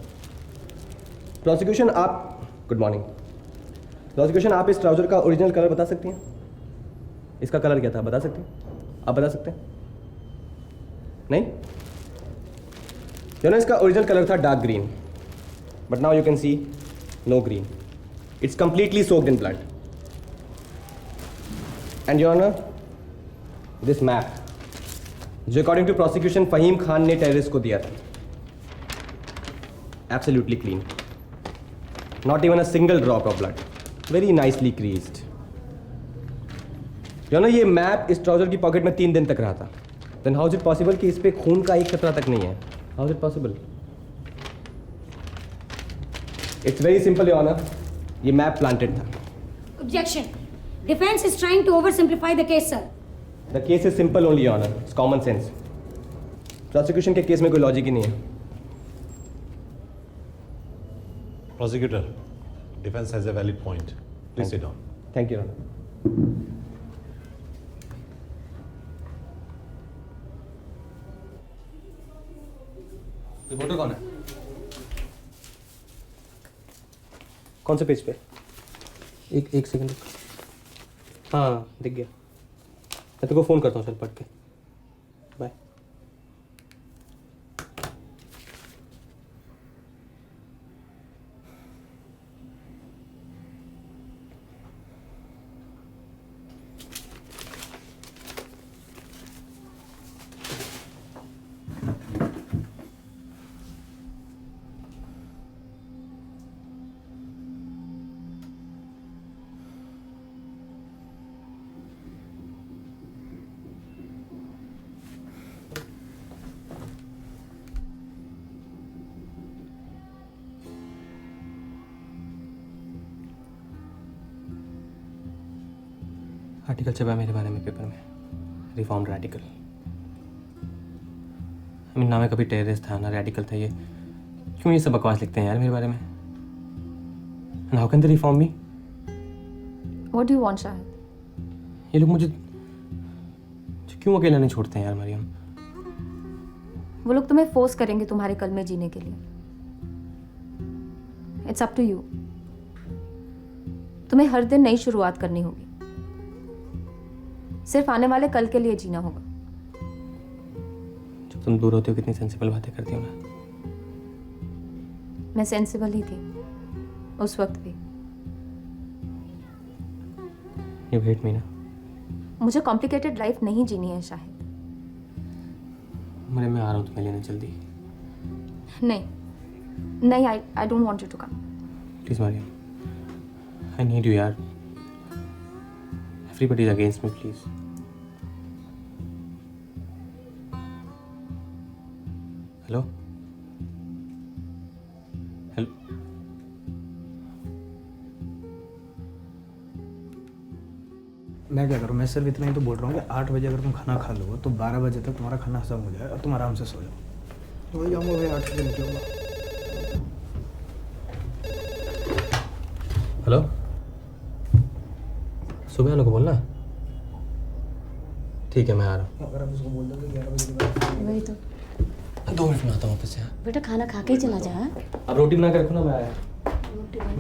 प्रोसिक्यूशन आप गुड मॉर्निंग। प्रोसिक्यूशन आप इस ट्राउजर का ओरिजिनल कलर बता सकती हैं? इसका कलर क्या था बता सकते हैं? आप बता सकते हैं? नहीं जो ना इसका ओरिजिनल कलर था dark green, but now you can see no green, it's completely soaked in blood. And your honour this map जो according to prosecution Faheem Khan ने टेररिस्ट को दिया था, absolutely clean, not even a single drop of blood, very nicely creased. जो ना ये map इस trouser की पॉकेट में 3 दिन तक रहा था। Then how is it possible कि इस पे खून का एक कतरा तक नहीं है? How is it possible? It's very simple your honour, ये मैप प्लांटेड था। Objection. Defense is trying to oversimplify the case, sir. The case is simple only, Your Honor. It's common sense. Prosecution के case में कोई logic ही नहीं है। Prosecutor, defense has a valid point. Please sit down. Thank you, Your Honor. Reporter कौन है? कौन से page पे? एक सेकंड। हाँ दिख गया, मैं तेरे को फ़ोन करता हूँ, चल पढ़ के, बाय। आर्टिकल छपा मेरे बारे में पेपर में, रिफॉर्म्ड रेडिकल। आई मीन ना मैं कभी टेररिस्ट था ना रेडिकल था। ये क्यों ये सब बकवास लिखते हैं यार मेरे बारे में? And how can they reform me? What do you want Shahid? ये लोग मुझे क्यों अकेला नहीं छोड़ते हैं यार मरियम? वो लोग तुम्हें फोर्स करेंगे तुम्हारे कल में जीने के लिए। It's up to you. तुम्हें हर दिन नई शुरुआत करनी होगी, सिर्फ आने वाले कल के लिए जीना होगा। जब तुम दूर होते हो कितनी सेंसिबल बातें करती हो ना। मैं सेंसिबल ही थी उस वक्त भी। ये भेंट में ना, मुझे कॉम्प्लिकेटेड लाइफ नहीं जीनी है शाहिद। मरियम मैं आ रहा हूँ तुम्हें लेने जल्दी। नहीं, I don't want you to come. Please Mariam, I need you यार। Everybody is against me, please. Hello hello, मैं क्या करूँ? मैं सिर्फ इतना ही तो बोल रहा हूँ कि 8 बजे अगर तुम खाना खा लो तो 12 बजे तक तुम्हारा खाना खत्म हो जाए और तुम आराम से सो जाओ। तो वही जाऊँगा, वही 8 बजे निकलूँगा। हेलो, सुबह आने को बोलना। ठीक है, मैं आ रहा हूँ। अगर आप उसको बोल दोगे 11 बजे के बाद। वही तो 2 मिनट में आता हूँ वापस से। बेटा खाना खा के ही चला जा। हाँ? अब रोटी बना के रखो ना, मैं आया।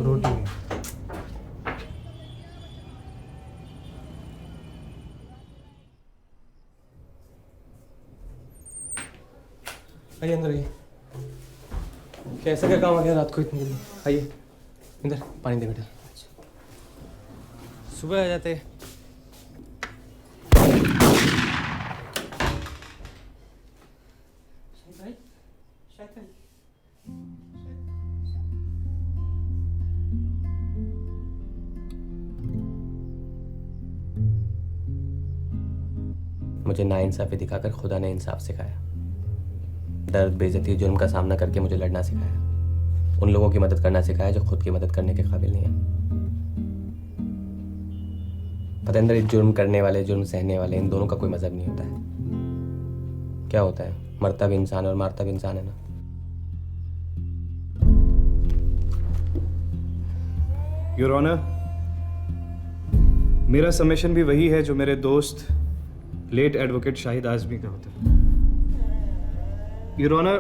रोटी आइए अंदर आइए। कैसा क्या काम आ गया रात को इतनी जल्दी? आइए इधर, पानी दे बेटा। सुबह आ जाते। मुझे नाइंसाफी दिखाकर खुदा ने इंसाफ सिखाया। दर्द, बेइज्जती, जुर्म का सामना करके मुझे लड़ना सिखाया। उन लोगों की मदद करना सिखाया जो खुद की मदद करने के काबिल नहीं है। पतेंद्र, इस जुर्म करने वाले, जुर्म सहने वाले, इन दोनों का कोई मजहब नहीं होता है। क्या होता है? मरता भी इंसान और मारता भी इंसान है ना। योर ऑनर, मेरा सबमिशन भी वही है जो मेरे दोस्त लेट एडवोकेट शाहिद आजमी का होता है। योर ऑनर,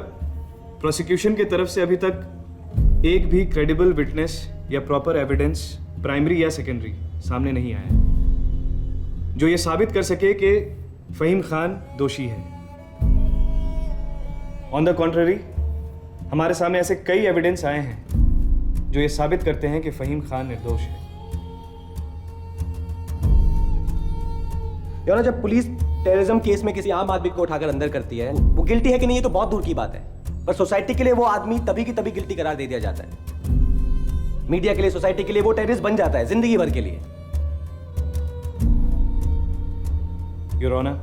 प्रोसिक्यूशन की तरफ से अभी तक एक भी क्रेडिबल विटनेस या प्रॉपर एविडेंस, प्राइमरी या सेकेंडरी, सामने नहीं आया जो ये साबित कर सके कि फ़हीम खान दोषी है। ऑन द कॉन्ट्ररी, हमारे सामने ऐसे कई एविडेंस आए हैं जो ये साबित करते हैं कि फ़हीम खान निर्दोष है। यार, जब पुलिस टेररिज्म केस में किसी आम आदमी को उठाकर अंदर करती है, वो गिल्टी है कि नहीं ये तो बहुत दूर की बात है, पर सोसाइटी के लिए वो आदमी तभी की तभी गिल्टी करार दे दिया जाता है। मीडिया के लिए, सोसाइटी के लिए वो टेररिस्ट बन जाता है जिंदगी भर के लिए। योर ऑनर,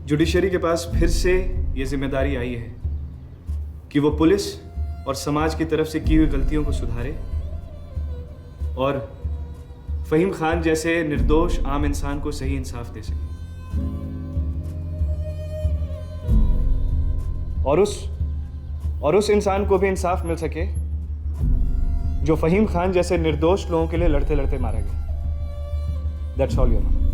जुडिशरी के पास फिर से ये जिम्मेदारी आई है कि वो पुलिस और समाज की तरफ से की हुई गलतियों को सुधारे और फ़हीम खान जैसे निर्दोष आम इंसान को सही इंसाफ दे सके और उस इंसान को भी इंसाफ मिल सके जो फ़हीम खान जैसे निर्दोष लोगों के लिए लड़ते लड़ते मारा गया। That's all your honour.